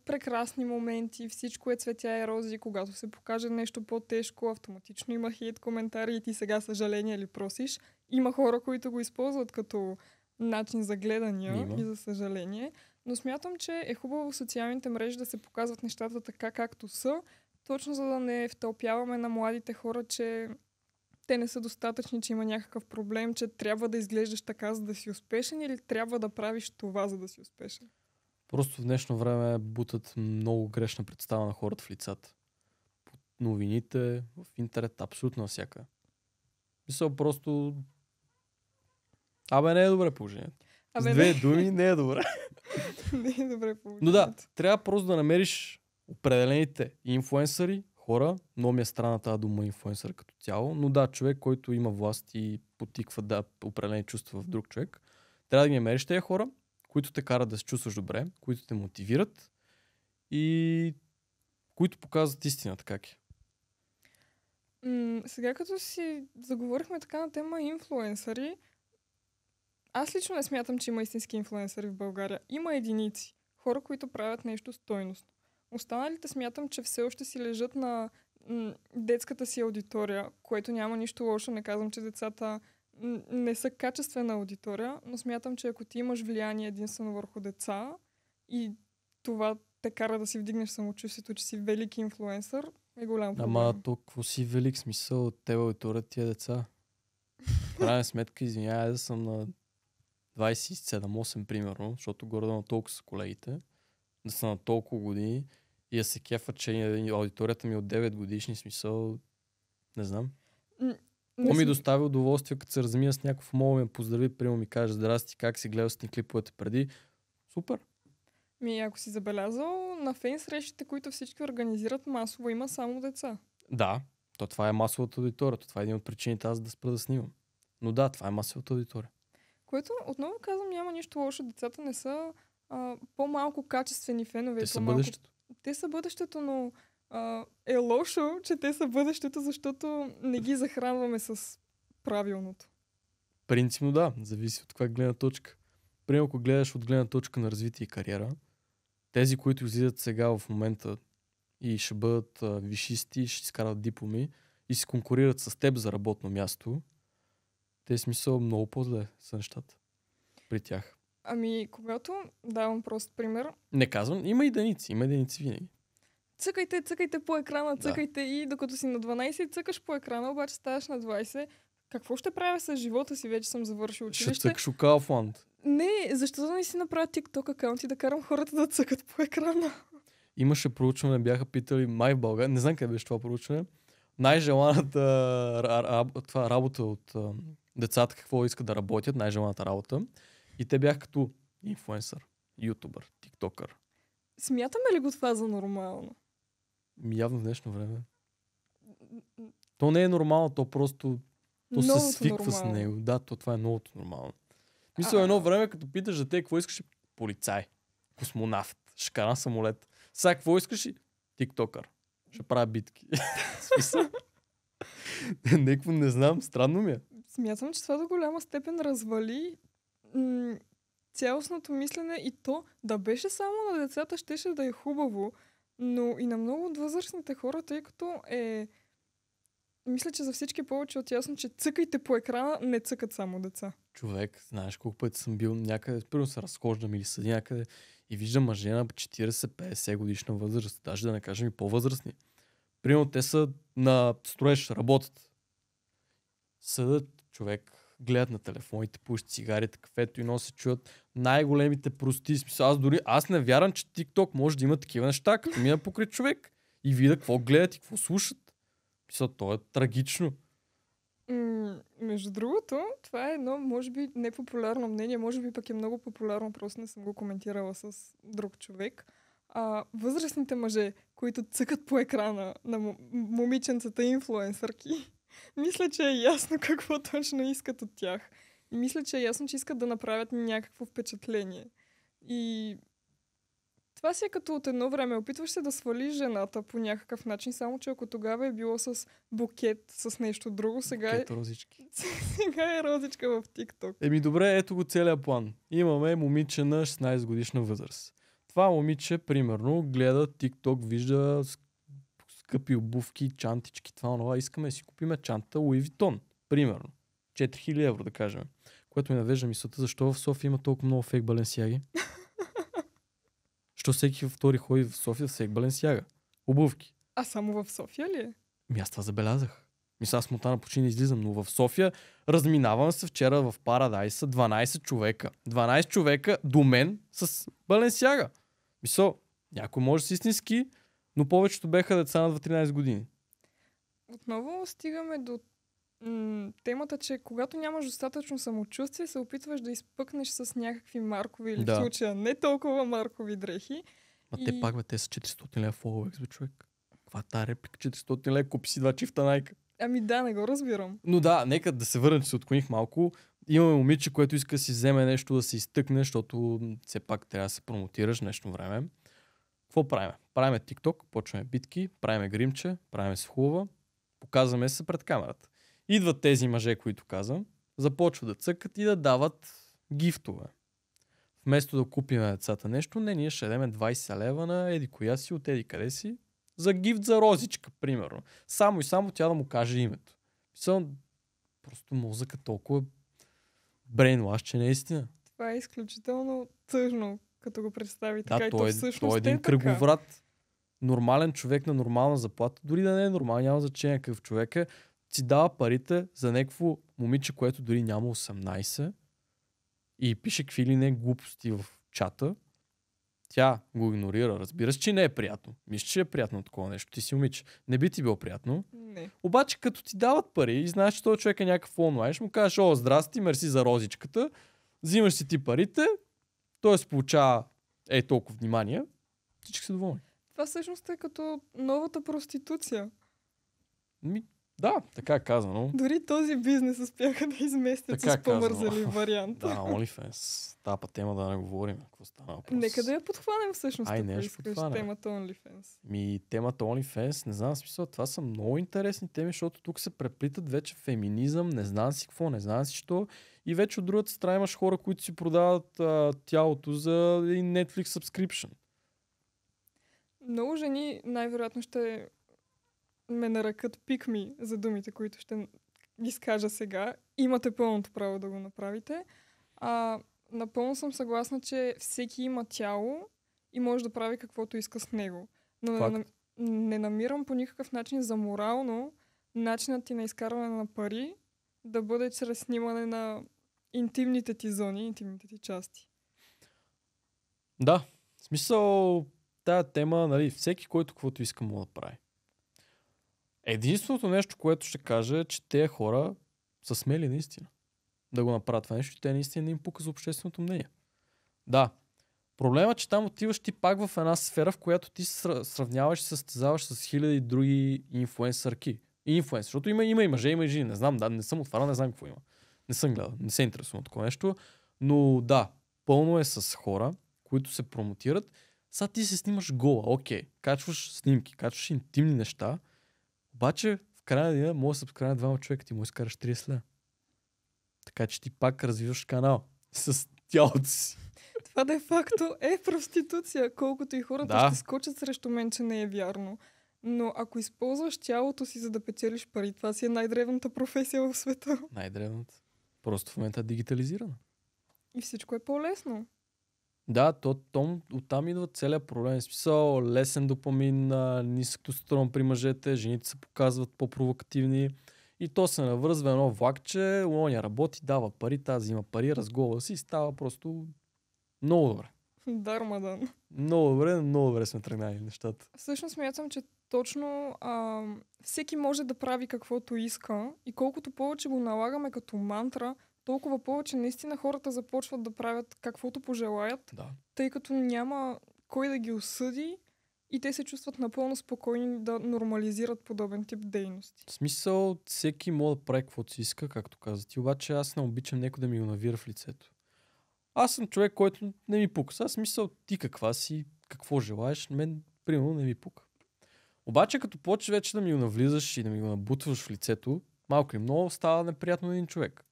[SPEAKER 1] прекрасни моменти, всичко е цветя и рози, когато се покаже нещо по-тежко, автоматично има хейт коментари и ти сега съжаление ли просиш. Има хора, които го използват като начин за гледания и за съжаление, но смятам, че е хубаво в социалните мрежи да се показват нещата така както са, точно за да не втълпяваме на младите хора, че те не са достатъчни, че има някакъв проблем, че трябва да изглеждаш така, за да си успешен или трябва да правиш това, за да си успешен.
[SPEAKER 2] Просто в днешно време бутат много грешна представа на хората в лицата. Под новините, в интернет, абсолютно всяка. Мисля, просто... не е добре положението. С две думи не е добре.
[SPEAKER 1] Не е добре положението.
[SPEAKER 2] Но да, трябва просто да намериш определените инфлуенсъри, хора. Много ми е странна тази дума инфлуенсър като цяло. Но да, човек, който има власт и потиква определени чувства в друг човек. Трябва да ги намериш тези хора, които те карат да се чувстваш добре, които те мотивират и които показват истината как е.
[SPEAKER 1] Сега като си заговорихме така на тема инфлуенсъри, аз лично не смятам, че има истински инфлуенсъри в България. Има единици. Хора, които правят нещо стойностно. Останалите смятам, че все още си лежат на детската си аудитория, което няма нищо лошо. Не казвам, че децата не са качествена аудитория, но смятам, че ако ти имаш влияние единствено върху деца и това те кара да си вдигнеш самочувствието, че си велик инфлуенсър, е голям проблем.
[SPEAKER 2] Ама толкова си велик смисъл от тебе аудитория тия деца. В крайна сметка, извинявай, да съм на 27-8 примерно, защото горе на толкова са колегите, да са на толкова години и да се кефа, че аудиторията ми от 9 годишни смисъл, не знам. То ми достави удоволствие, като се размия с някакъв мол, ме поздрави, приема ми каже здрасти, как си гледал с ни клиповете преди. Супер.
[SPEAKER 1] Ако си забелязал, на фен срещите, които всички организират масово, има само деца.
[SPEAKER 2] Да, това е масовата аудитория. Това е един от причините аз да спра да снимам. Но да, това е масовата аудитория.
[SPEAKER 1] Което, отново казвам, няма нищо лошо. Децата не са по-малко качествени фенове.
[SPEAKER 2] Те са бъдещето.
[SPEAKER 1] Те са бъдещето, но е лошо, че те са бъдещето, защото не ги захранваме с правилното.
[SPEAKER 2] Принципно да, зависи от каква гледна точка. Примерно, ако гледаш от гледна точка на развитие и кариера, тези, които излизат сега в момента и ще бъдат висшисти, ще изкарат дипломи и се конкурират с теб за работно място, те смисъл много по-зле са нещата при тях.
[SPEAKER 1] Когато давам прост пример.
[SPEAKER 2] Не казвам, има единици винаги.
[SPEAKER 1] Цъкайте по екрана, цъкайте и докато си на 12 цъкаш по екрана, обаче ставаш на 20. Какво ще правя с живота си? Вече съм завършил училище.
[SPEAKER 2] Ще цъкаш у Kaufland.
[SPEAKER 1] Не, защото да не си направя TikTok акаунт и да карам хората да цъкат по екрана?
[SPEAKER 2] Имаше проучване, бяха питали май в България, не знам къде беше това проучване, най-желаната работа от децата, какво искат да работят, най-желаната работа. И те бяха като инфлуенсър, ютубър, тиктокър.
[SPEAKER 1] Смятаме ли го това за нормално?
[SPEAKER 2] Явно в днешно време. То не е нормално, то просто се свиква с него. Да, това е новото нормално. Мисля, едно време, като питаш за те, какво искаш? Полицай, космонавт, ще карам самолет. Сега какво искаш? Тиктокър. Ще правя битки. Смисъл? Некво не знам, странно ми е.
[SPEAKER 1] Смятам, че това до голяма степен развали цялостното мислене и то да беше само на децата, щеше да е хубаво, но и на много от възрастните хора, тъй като мисля, че за всички повече от ясно, че цъкайте по екрана, не цъкат само деца.
[SPEAKER 2] Човек, знаеш колко пъти съм бил някъде, първо се разхождам или съди някъде и виждам мъже на 40-50 годишна възраст, даже да не кажем и по-възрастни. Примерно те са на строеж, работят. Съдът човек, гледат на телефоните, пушат цигарите, кафето и носят, чуят най-големите прости. Аз не вярвам, че TikTok може да има такива неща, като мина покрай човек и видя какво гледат и какво слушат. То е трагично.
[SPEAKER 1] Между другото, това е едно, може би, непопулярно мнение, може би пък е много популярно, просто не съм го коментирала с друг човек. Възрастните мъже, които цъкат по екрана на момиченцата инфлуенсърки, мисля, че е ясно какво точно искат от тях. И мисля, че е ясно, че искат да направят някакво впечатление. И това си е като от едно време. Опитваш се да свалиш жената по някакъв начин, само че ако тогава е било с букет, с нещо друго, сега
[SPEAKER 2] розички.
[SPEAKER 1] Сега е розичка в TikTok.
[SPEAKER 2] Добре, ето го целият план. Имаме момиче на 16 годишна възраст. това момиче, примерно, гледа TikTok, вижда скъпи обувки, чантички, това. Искаме да си купиме чанта Louis Vuitton, примерно. 4000 евро, да кажем. Което ми навежда мисълта, защо в София има толкова много фейк Баленсиаги? Що всеки втори ходи в София с фейк Баленсиага? Обувки.
[SPEAKER 1] А само в София ли е?
[SPEAKER 2] Аз това забелязах. Аз Монтана почти не излизам, но в София разминавам се вчера в Парадайса 12 човека. 12 човека до мен с Баленсиага. Някой може с истински, но повечето беха деца на 13 години.
[SPEAKER 1] Отново стигаме до темата, че когато нямаш достатъчно самочувствие, се опитваш да изпъкнеш с някакви маркови или в случая не толкова маркови дрехи.
[SPEAKER 2] Те пак, те са 400 лева фоловекс, човек. Каква е тази реплика? 400 лева, купи си 2 чифта Найка.
[SPEAKER 1] Не го разбирам.
[SPEAKER 2] Но да, нека да се върна, че се отклоних малко. Имаме момиче, което иска да си вземе нещо, да се изтъкне, защото все пак трябва да се промотираш днешно време. Какво правим? Правиме TikTok, почваме битки, правиме гримче, правиме се хубава, показваме се пред камерата. Идват тези мъже, които казвам, започват да цъкат и да дават гифтове. Вместо да купим на децата нещо, ние ще дадем 20 лева на еди коя си от еди къде си, за гифт за розичка, примерно. Само и само тя да му каже името. Просто мозъка толкова брейнлаш, че наистина.
[SPEAKER 1] Това е изключително тъжно, като го представи така.
[SPEAKER 2] Той е един кръговрат. Нормален човек на нормална заплата, дори да не е нормален, няма значение какъв човек е, си дава парите за някакво момиче, което дори няма 18 и пише какви ли не глупости в чата. Тя го игнорира. Разбира се, че не е приятно. Мисля, че е приятно такова нещо. Ти си момиче. Не би ти било приятно.
[SPEAKER 1] Не.
[SPEAKER 2] Обаче, като ти дават пари и знаеш, че този човек е някакъв онлайн, ще му кажеш: о, здрасти, мерси за розичката. Взимаш си ти парите, той се получава толкова внимание. Всички са доволни.
[SPEAKER 1] Това всъщност е като новата проституция.
[SPEAKER 2] Да, така е казано.
[SPEAKER 1] Дори този бизнес успяха да изместят
[SPEAKER 2] така
[SPEAKER 1] с по-мързали вариант.
[SPEAKER 2] Да, OnlyFans. Та тема да не говорим. Какво стана въпрос?
[SPEAKER 1] Нека да я подхванем всъщност.
[SPEAKER 2] Темата
[SPEAKER 1] OnlyFans.
[SPEAKER 2] Темата OnlyFans, не знам смисъл, това са много интересни теми, защото тук се преплитат вече феминизъм, не знам си какво, не знам си що. И вече от другата страна имаш хора, които си продават тялото за Netflix subscription.
[SPEAKER 1] Много жени най-вероятно ще ме наръкат пикми за думите, които ще изкажа сега. Имате пълното право да го направите. Напълно съм съгласна, че всеки има тяло и може да прави каквото иска с него. Но не намирам по никакъв начин за морално начинът ти на изкарване на пари да бъде чрез снимане на интимните ти зони, интимните ти части.
[SPEAKER 2] Да, в смисъл тая тема, всеки, който каквото иска, му да прави. Единственото нещо, което ще кажа е, че тези хора са смели наистина да го направят това нещо и те наистина не им пука за общественото мнение. Да, проблемът е, че там отиваш ти пак в една сфера, в която ти сравняваш и състезаваш с хиляди други инфлуенсърки. Защото има и мъже, има и жени. Не знам, не съм отварял, не знам какво има. Не съм гледал, не се интересувам такова нещо. Но да, пълно е с хора, които се промотират. Сега ти се снимаш гола, окей, качваш снимки, качваш интимни неща, обаче в края на деня може да се обскаря двама човека, ти му изкараш 30 лева. Така че ти пак развиваш канал с тялото си.
[SPEAKER 1] Това де-факто е проституция, колкото и хората ще скочат срещу мен, че не е вярно. Но ако използваш тялото си, за да печелиш пари, това си е най-древната професия в света.
[SPEAKER 2] Най-древната. Просто в момента е дигитализирана.
[SPEAKER 1] И всичко е по-лесно.
[SPEAKER 2] Да, оттам идва целият проблем. В смисъл, лесен допамин, нисък тестостерон при мъжете, жените се показват по-провокативни и то се навързва едно влакче, оня работи, дава пари, тази има пари, разголва си и става просто много добре.
[SPEAKER 1] Дармадан.
[SPEAKER 2] Много добре сме тръгнали нещата.
[SPEAKER 1] Всъщност смятам, че точно всеки може да прави каквото иска и колкото повече го налагаме като мантра, толкова повече наистина хората започват да правят каквото пожелаят, тъй като няма кой да ги осъди и те се чувстват напълно спокойни да нормализират подобен тип дейности.
[SPEAKER 2] В смисъл, всеки може да прави каквото си иска, както каза ти, обаче аз не обичам някой да ми го навира в лицето. Аз съм човек, който не ми пука. Аз смисъл, ти каква си, какво желаеш, мен примерно не ми пука. Обаче като почнеш вече да ми го навлизаш и да ми го набутваш в лицето, малко и много става неприятно на един човек.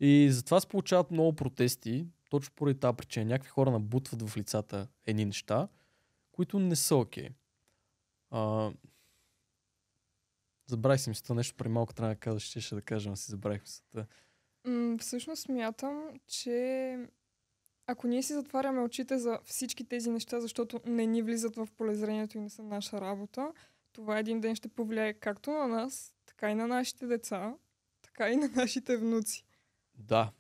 [SPEAKER 2] И затова се получават много протести точно поради тази причина. Някакви хора набутват в лицата едни неща, които не са окей. Забравих си мисълта, нещо преди малко трябва да кажа, ще да кажа, но си забравих мисълта.
[SPEAKER 1] Всъщност смятам, че ако ние си затваряме очите за всички тези неща, защото не ни влизат в полезрението и не са наша работа, това един ден ще повлияе както на нас, така и на нашите деца, така и на нашите внуци.
[SPEAKER 2] Да,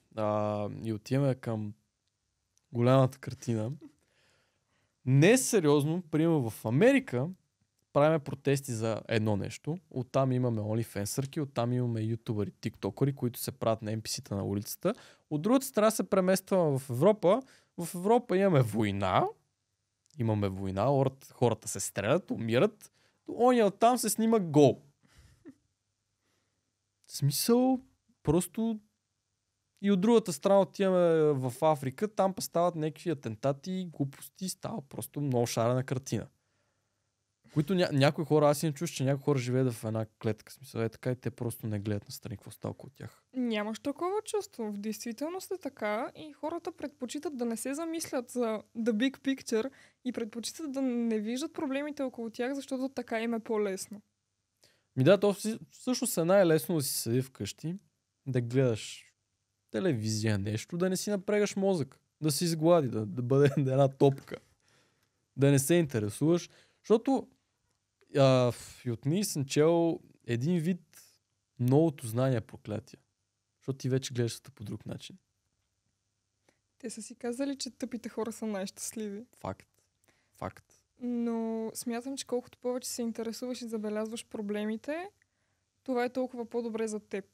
[SPEAKER 2] и отиваме към голямата картина. Не е сериозно, примерно в Америка правим протести за едно нещо. Оттам имаме OnlyFansърки, оттам имаме ютубъри, тиктокъри, които се правят на NPC-та на улицата. От другата страна се преместваме в Европа. В Европа имаме война. Хората се стрелят, умират. Оня оттам се снима гол. В смисъл, просто и от другата страна отиваме в Африка, там стават някакви атентати, глупости, става просто много шарена картина. Които някои хора, аз си не чуш, че някои хора живеят в една клетка. Смисъл, така и те просто не гледат настрани какво става от тях.
[SPEAKER 1] Нямаш такова чувство. В действителност е така и хората предпочитат да не се замислят за the big picture и предпочитат да не виждат проблемите около тях, защото така им е по-лесно.
[SPEAKER 2] То всъщност е най-лесно да си седи вкъщи, да гледаш телевизия, нещо, да не си напрегаш мозък, да си изглади, да бъде една топка. Да не се интересуваш, защото и от ние съм чел един вид новото знание проклятие. Защото ти вече гледаш по друг начин.
[SPEAKER 1] Те са си казали, че тъпите хора са най-щастливи.
[SPEAKER 2] Факт.
[SPEAKER 1] Но смятам, че колкото повече се интересуваш и забелязваш проблемите, това е толкова по-добре за теб.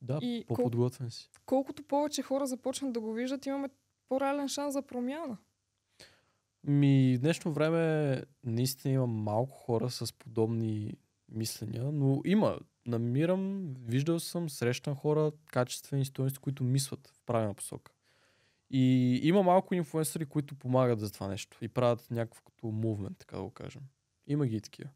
[SPEAKER 2] Да, и по-подготвен си.
[SPEAKER 1] Колкото повече хора започнат да го виждат, имаме по-реален шанс за промяна.
[SPEAKER 2] В днешно време наистина има малко хора с подобни мисления, но виждал съм, срещам хора, качествени стойности, които мислят в правилна посока. И има малко инфлуенсъри, които помагат за това нещо и правят някакво като мувмент, така да го кажем. Има ги и такива.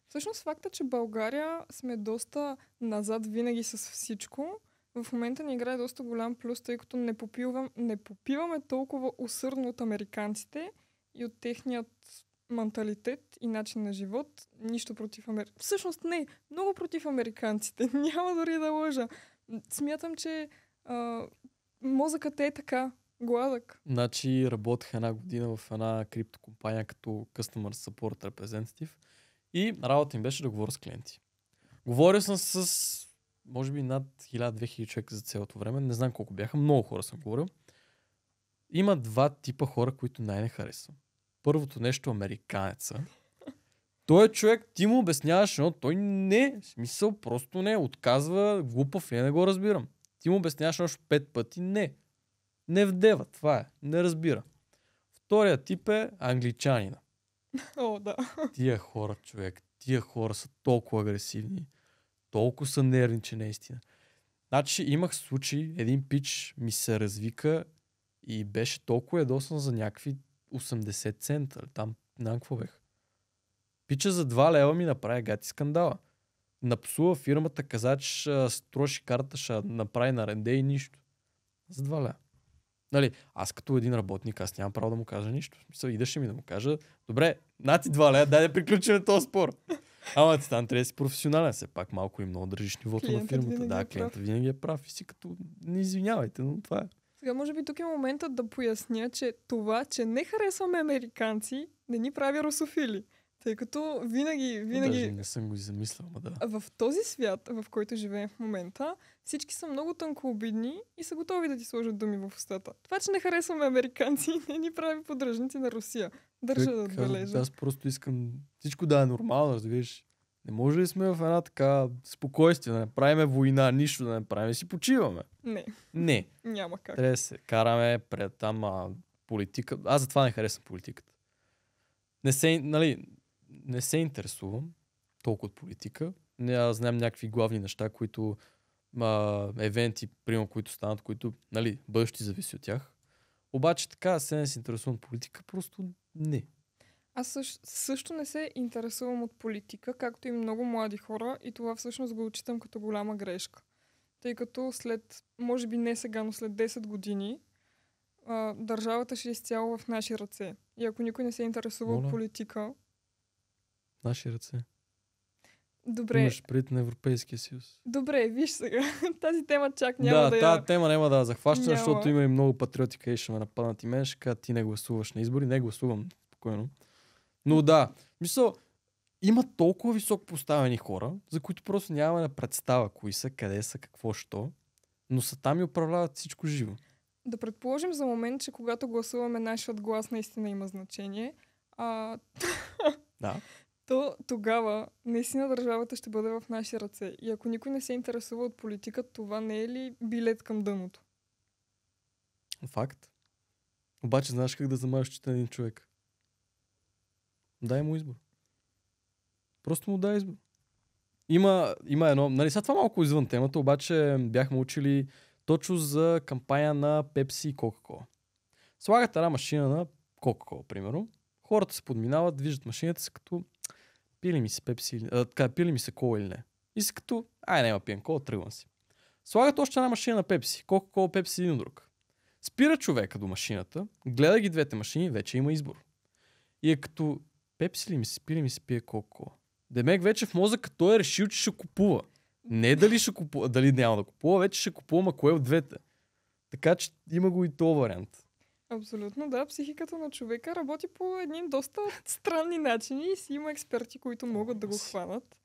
[SPEAKER 1] Всъщност факта, че България сме доста назад винаги с всичко, в момента ни играе доста голям плюс, тъй като не попиваме толкова усърдно от американците и от техният менталитет и начин на живот. Нищо против американците. Всъщност не, много против американците. Няма дори да лъжа. Смятам, че мозъкът е така гладък.
[SPEAKER 2] Значи работех една година в една криптокомпания като Customer Support Representative и работа им беше да говоря с клиенти. Говорил съм с може би над 1000-2000 човека за цялото време. Не знам колко бяха. Много хора съм говорил. Има два типа хора, които най-не харесвам. Първото нещо американеца. Той човек, ти му обясняваш, но той не, в смисъл просто не, отказва, глупав ли, не го разбирам. Ти му обясняваш още 5 пъти, не. Не вдева, това е, не разбира. Втория тип е англичанина.
[SPEAKER 1] О, да.
[SPEAKER 2] Тия хора са толкова агресивни, толкова са нервни, че наистина. Значи имах случай, един пич ми се развика и беше толкова ядосан за някакви 80 цента. Там, знам какво бех. Пича за 2 лева ми направи гати скандала. Напсува фирмата, каза, че ще струши карта, ще направи на ренде и нищо. За 2 лева. Нали, аз като един работник, аз нямам право да му кажа нищо. Идеше ми да му кажа, добре, на ти 2 лева, дай да приключим този спор. Ама ти там трябва да си професионален, все пак малко и много държиш нивото на фирмата. Да, клиентът винаги е прав и си като не извинявайте, но това е.
[SPEAKER 1] Сега може би тук е моментът да поясня, че това, че не харесваме американци, не ни прави русофили. Тъй като винаги...
[SPEAKER 2] Даже не съм го замислял, да.
[SPEAKER 1] В този свят, в който живеем в момента, всички са много тънкообидни и са готови да ти сложат думи в устата. Това, че не харесваме американци, не ни прави поддръжници на Русия. Държа да отбележа.
[SPEAKER 2] Аз просто искам всичко да е нормално, разбираш. Не може ли сме в една така спокойствие, да не правиме война, нищо да не правим, си почиваме? Не.
[SPEAKER 1] Няма как.
[SPEAKER 2] Трябва да се караме пред там политика. Аз затова не харесвам политиката. Не се интересувам толкова от политика. Не знам някакви главни неща, които евенти, примерно, които станат, които, бъдещи зависи от тях. Обаче така, не се интересувам от политика, просто не.
[SPEAKER 1] Аз също не се интересувам от политика, както и много млади хора, и това всъщност го отчитам като голяма грешка. Тъй като може би не сега, но след 10 години, държавата ще е изцяло в наши ръце. И ако никой не се интересува от политика...
[SPEAKER 2] Наши ръце.
[SPEAKER 1] Добре.
[SPEAKER 2] Имаш пред на Европейския съюз.
[SPEAKER 1] Добре, виж сега. Тази тема чак няма да
[SPEAKER 2] тази тема няма да я захваща,
[SPEAKER 1] Няма.
[SPEAKER 2] защото има и много патриоти, къде ще ме нападнат и мен, ще кажа, ти не гласуваш на избори. Не гласувам спокойно. Но да, мисля, има толкова високо поставени хора, за които просто нямаме да представа кои са, къде са, какво, що, но са там и управляват всичко живо.
[SPEAKER 1] Да предположим за момент, че когато гласуваме, нашият глас наистина има значение.
[SPEAKER 2] Да.
[SPEAKER 1] То тогава наистина държавата ще бъде в наши ръце. И ако никой не се интересува от политика, това не е ли билет към дъното?
[SPEAKER 2] Факт. Обаче знаеш как да замажеш един човек? Дай му избор. Просто му дай избор. Има едно... Нали, сега това малко извън темата, обаче бяхме учили точно за кампания на Пепси и Кока-Кола. Слагат една машина на Кока-Кола, примерно. Хората се подминават, виждат машината си като пили ми се Пепси, пили ми се кола или не. И си като, няма пием кола, тръгвам си. Слагат още една машина на Пепси. Кока-Кола, Пепси един друг. Спира човека до машината, гледа ги двете машини, вече има избор. И е като Пепси ли ми се пили ми се пие Кока-Кола. Демек вече в мозъка той е решил, че ще купува. Не дали ще купува, дали няма да купува, вече ще купува, ма кое от двете. Така че има го и този вариант.
[SPEAKER 1] Абсолютно, да. Психиката на човека работи по едни доста странни начини и си има експерти, които могат да го хванат.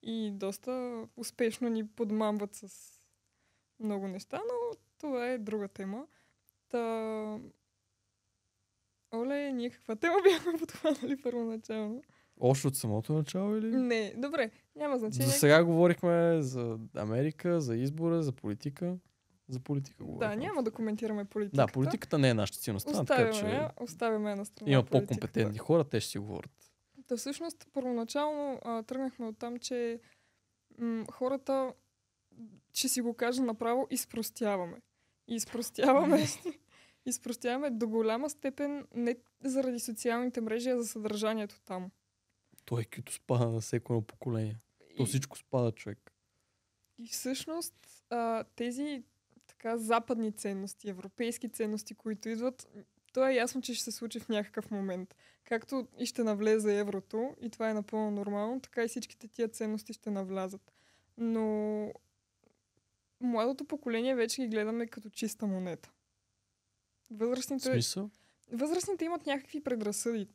[SPEAKER 1] И доста успешно ни подмамват с много неща, но това е друга тема. Оле, ние каква тема бяхме подхванали първоначално?
[SPEAKER 2] Още от самото начало или?
[SPEAKER 1] Не, добре, няма значение.
[SPEAKER 2] За сега говорихме за Америка, за избора, за политика. За политика говорихме.
[SPEAKER 1] Да, няма да коментираме политиката.
[SPEAKER 2] Да, политиката не е нашата силна страна.
[SPEAKER 1] Оставяме на страна.
[SPEAKER 2] Има по-компетентни хора, те ще си говорят.
[SPEAKER 1] Да, всъщност, първоначално тръгнахме от там, че хората, ще си го кажа направо, изпростяваме. Изпростяваме до голяма степен не заради социалните мрежи, а за съдържанието там.
[SPEAKER 2] Той като спада на всеко едно поколение. То всичко спада, човек.
[SPEAKER 1] И всъщност тези така западни ценности, европейски ценности, които идват, то е ясно, че ще се случи в някакъв момент. Както и ще навлезе еврото, и това е напълно нормално, така и всичките тия ценности ще навлязат. Но младото поколение вече ги гледаме като чиста монета. Възрастните имат някакви предразсъди.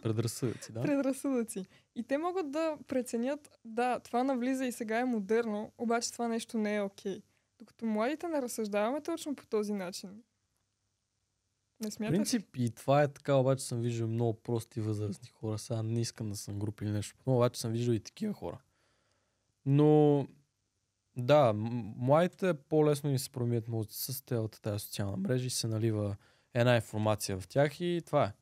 [SPEAKER 2] Предразсъдъци, да.
[SPEAKER 1] Предразсъдъци. И те могат да преценят, да, това навлиза и сега е модерно, обаче това нещо не е окей. Докато младите не разсъждаваме точно по този начин. Не смяташ?
[SPEAKER 2] В принцип и това е така, обаче съм виждал много прости възрастни хора. Сега не искам да съм група или нещо, но обаче съм виждал и такива хора. Но да, младите по-лесно ни се променят мозъци с тази социална мрежа и се налива една информация в тях и това е.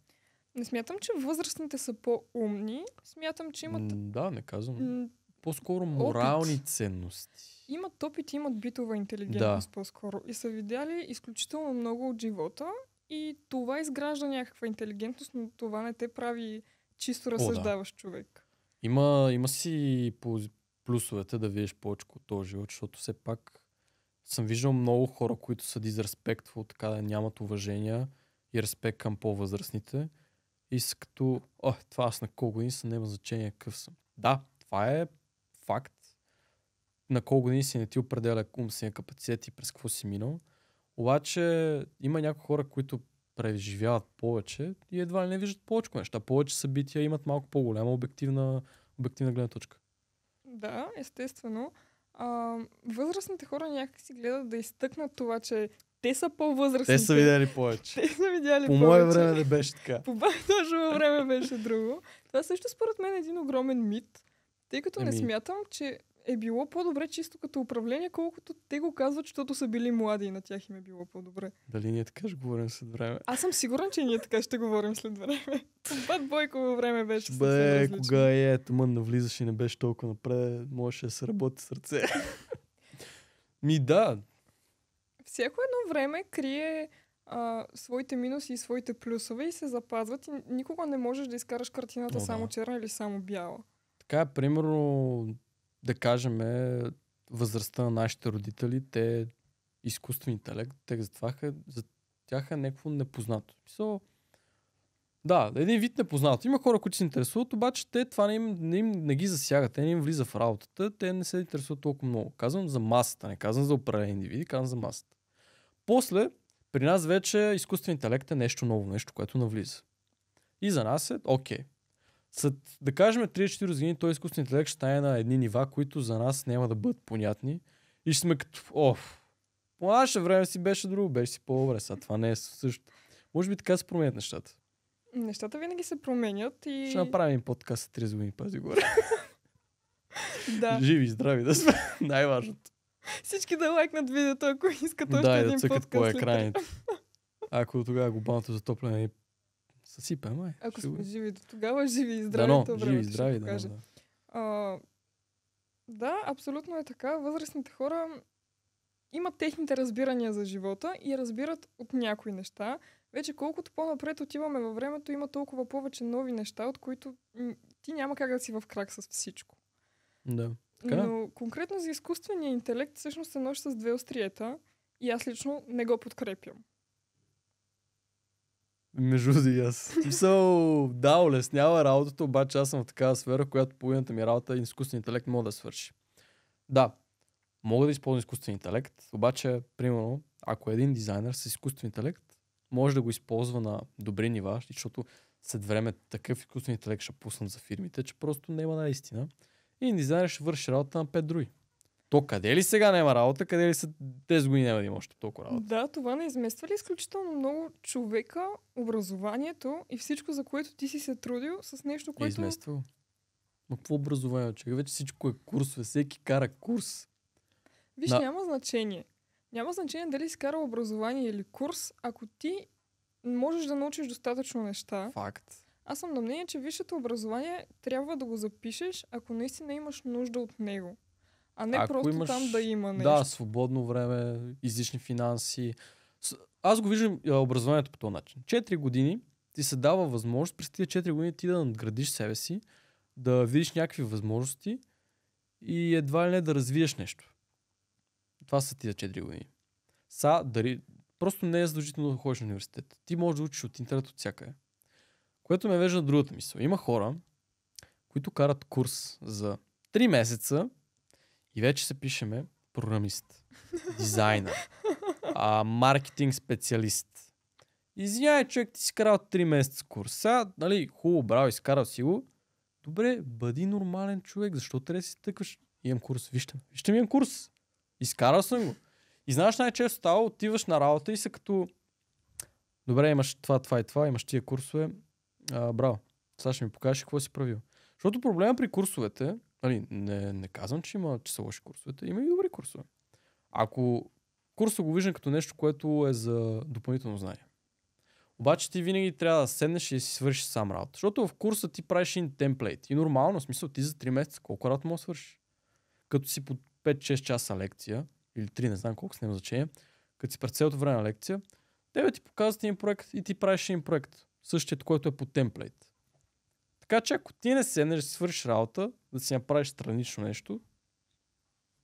[SPEAKER 1] Не смятам, че възрастните са по-умни. Смятам, че имат...
[SPEAKER 2] Да, не казвам. По-скоро морални опит. Ценности.
[SPEAKER 1] Имат опит, имат битова интелигентност по-скоро. И са видяли изключително много от живота и това изгражда някаква интелигентност, но това не те прави чисто разсъждаващ човек.
[SPEAKER 2] Има си плюсовете да видиш повече от този живот, защото все пак съм виждал много хора, които са дизреспектфул, така да нямат уважение и респект към по-възрастните. И са като, това аз на колко години съм, няма значение какъв съм. Да, това е факт. На колко години си не ти определя умствения капацитет и през какво си минал. Обаче има някои хора, които преживяват повече и едва ли не виждат повече неща. Повече събития имат малко по-голяма обективна гледна точка.
[SPEAKER 1] Да, естествено. Възрастните хора някак си гледат да изтъкнат това, че те са по-възрастни.
[SPEAKER 2] Те са видяли повече.
[SPEAKER 1] Те са видяли
[SPEAKER 2] повече. По мое време не беше така.
[SPEAKER 1] Точно време беше друго. Това също според мен е един огромен мит, тъй като не смятам, че е било по-добре чисто като управление, колкото те го казват, защото са били млади и на тях им е било по-добре.
[SPEAKER 2] Дали ние така ще говорим след време?
[SPEAKER 1] Аз съм сигурен, че ние така ще говорим след време. Бат Бойково време беше съвсем различно.
[SPEAKER 2] Кога тъмън навлизаш и не беше толкова напред, можеше да се работи сърце. Да.
[SPEAKER 1] Всяко едно време крие своите минуси и своите плюсове и се запазват и никога не можеш да изкараш картината само черна или само бяла.
[SPEAKER 2] Така, примерно, да кажем, възрастта на нашите родители, те изкуствен интелект, те затваха тях е някакво непознато. Да, един вид непознато. Има хора, които се интересуват, обаче те това не ги засяга, те не им влиза в работата, те не се интересуват толкова много. Казвам за масата, не казвам за определени индивиди, казвам за масата. После, при нас вече изкуствен интелект е нещо ново, нещо, което навлиза. И за нас е окей. След, да кажем, 30-40 години този изкуствен интелект ще стане на едни нива, които за нас няма да бъдат понятни. И ще сме като, по наше време си беше друго, беше си по-добре, сега това не е също. Може би така се променят нещата.
[SPEAKER 1] Нещата винаги се променят и...
[SPEAKER 2] Ще направим подкаст 30 години, пази горе.
[SPEAKER 1] Да.
[SPEAKER 2] Живи и здрави да сме. Най-важното.
[SPEAKER 1] Всички да лайкнат видеото, ако искат още
[SPEAKER 2] Да, и да
[SPEAKER 1] един
[SPEAKER 2] цъкат по
[SPEAKER 1] подкаст.
[SPEAKER 2] екраните. Ако тогава глобалното затопляне ни съсипе, май.
[SPEAKER 1] Ако
[SPEAKER 2] Сигурно.
[SPEAKER 1] сме живи до тогава, живи и здрави,
[SPEAKER 2] Дано,
[SPEAKER 1] то
[SPEAKER 2] живи и
[SPEAKER 1] времето ще
[SPEAKER 2] здрави,
[SPEAKER 1] покаже.
[SPEAKER 2] да.
[SPEAKER 1] Да, абсолютно е така. Възрастните хора имат техните разбирания за живота и разбират от някои неща. Вече колкото по-напред отиваме във времето, има толкова повече нови неща, от които ти няма как да си в крак с всичко.
[SPEAKER 2] Да. Така?
[SPEAKER 1] Но конкретно за изкуствения интелект всъщност се носи с две остриета и аз лично не го подкрепям.
[SPEAKER 2] Между и аз. Да, улеснява работата, обаче аз съм в такава сфера, в която половината ми работа и изкуствен интелект може да свърши. Да, мога да използвам изкуствен интелект, обаче, примерно, ако е един дизайнер с изкуствен интелект, може да го използва на добри нива, защото след време такъв изкуствен интелект ще пуснат за фирмите, че просто няма наистина. И един дизайнер ще върши работа на 5 други. То къде ли сега няма работа, къде ли са 10 години няма да има още толкова работа?
[SPEAKER 1] Да, това не измества ли изключително много човека, образованието и всичко, за което ти си се трудил с нещо, което...
[SPEAKER 2] Измества. Но какво образование, човек? Вече всичко е курсове, всеки кара курс.
[SPEAKER 1] Виж, няма значение. Няма значение дали си карал образование или курс, ако ти можеш да научиш достатъчно неща.
[SPEAKER 2] Факт.
[SPEAKER 1] Аз съм на мнение, че висшето образование трябва да го запишеш, ако наистина имаш нужда от него. А не
[SPEAKER 2] ако
[SPEAKER 1] просто
[SPEAKER 2] имаш,
[SPEAKER 1] там да има нещо.
[SPEAKER 2] Да, свободно време, излишни финанси. Аз го виждам образованието по този начин. 4 години ти се дава възможност през тези 4 години ти да надградиш себе си, да видиш някакви възможности и едва ли не да развиеш нещо. Това са тия 4 години. Просто не е задължително да ходиш на университет. Ти можеш да учиш от интернет от всякъде. Което ме вежда на другата мисъл. Има хора, които карат курс за 3 месеца и вече се пишеме програмист, дизайнер, маркетинг специалист. Извинявай, човек, ти си карал 3 месеца курс. Сега, нали, хубаво, браво, изкарал си го. Добре, бъди нормален човек. Защо трябва да си тъкваш? Имам курс, вижте ми имам курс. Изкарал съм го. И знаеш, най-често става, отиваш на работа и са като добре, имаш това и това, имаш тия курсове. Браво. Сега ще ми покажеш какво си правил. Защото проблема при курсовете, нали, не казвам, че са лоши курсовете, има и добри курсове. Ако курсът го виждам като нещо, което е за допълнително знание. Обаче ти винаги трябва да седнеш и да си свършиш сам работа. Защото в курса ти правиш един темплейт. И нормално, в смисъл ти за 3 месеца колко работа можеш да свършиш? Като си по 5-6 часа лекция, или 3, не знам колко с няма значение, като си пред цялото време на лекция, тебе ти показват един проект и ти правиш един проект. Същият, който е по темплейт. Така че ако ти не седнеш да си свършиш работа, да си направиш странично нещо,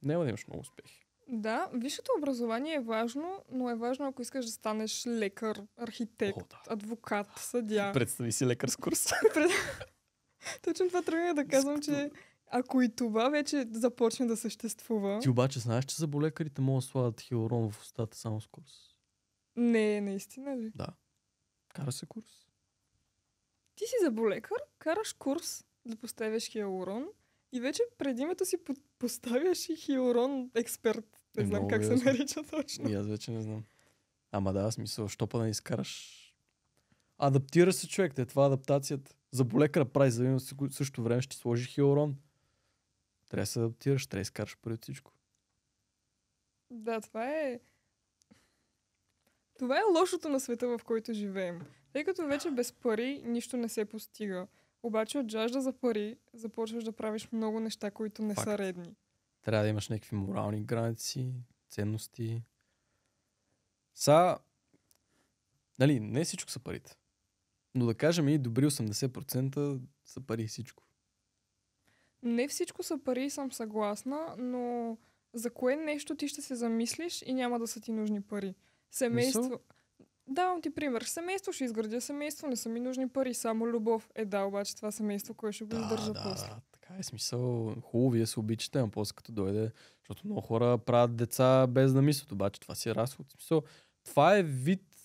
[SPEAKER 2] няма да имаш много успехи.
[SPEAKER 1] Да, висшето образование е важно, но е важно, ако искаш да станеш лекар, архитект, адвокат, съдия.
[SPEAKER 2] Представи си лекарски курс.
[SPEAKER 1] Точно това тръгнах да казвам, че ако и това вече започне да съществува...
[SPEAKER 2] Ти обаче знаеш, че зъболекарите могат да слагат хиалурон в устата само с курс?
[SPEAKER 1] Не, наистина ли?
[SPEAKER 2] Да. Кара се курс.
[SPEAKER 1] Ти си зъболекар, караш курс да поставяш хиалурон и вече пред името си поставяш и хиалурон експерт. Не знам как се нарича точно.
[SPEAKER 2] И аз вече не знам. Ама да, смисъл, що па да не изкараш? Адаптира се човек, това е адаптацията. Зъболекара прави за в същото време ще сложи хиалурон. Трябва да се адаптираш, трябва да изкараш преди всичко.
[SPEAKER 1] Да, това е лошото на света, в който живеем. Тъй като вече без пари нищо не се постига. Обаче от жажда за пари започваш да правиш много неща, които не са редни.
[SPEAKER 2] Трябва да имаш някакви морални граници, ценности. Нали, не всичко са парите. Но да кажем и добри 80% са пари и всичко.
[SPEAKER 1] Не всичко са пари, съм съгласна, но за кое нещо ти ще се замислиш и няма да са ти нужни пари? Семейство... Давам ти пример. Семейство ще изградя семейство, не са ми нужни пари, само любов. Да, обаче това семейство, кой ще го издържа после?
[SPEAKER 2] Да, така е смисъл. Хубаво, вие се обичате, но после като дойде, защото много хора правят деца без да мислят, обаче това си е разход. Смисъл, това е вид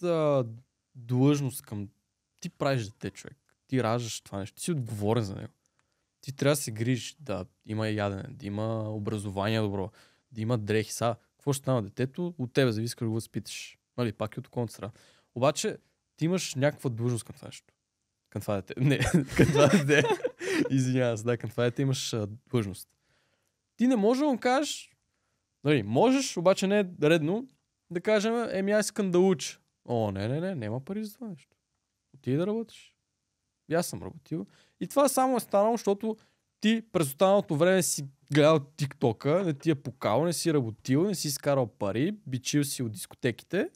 [SPEAKER 2] длъжност към... Ти правиш дете, човек. Ти раждаш това нещо. Ти си отговорен за него. Ти трябва да се грижиш, да има ядене, да има образование добро, да има дрехи. Сега, какво ще стане детето? От тебе зависи как го възпиташ. Нали, пак и от околната страна. Обаче, ти имаш някаква длъжност към това нещо. Към това дете. Не, към това дете. Извинявам се, да, към това дете имаш длъжност. Ти не можеш да му кажеш, нали, можеш, обаче не е редно да кажем, аз искам да уча. О, не, няма пари за това нещо. Отиди да работиш. И аз съм работил. И това само е станало, защото ти през останалото време си гледал тиктока, не ти е покал, не си работил, не си изкарал пари, бичил си от дискотеките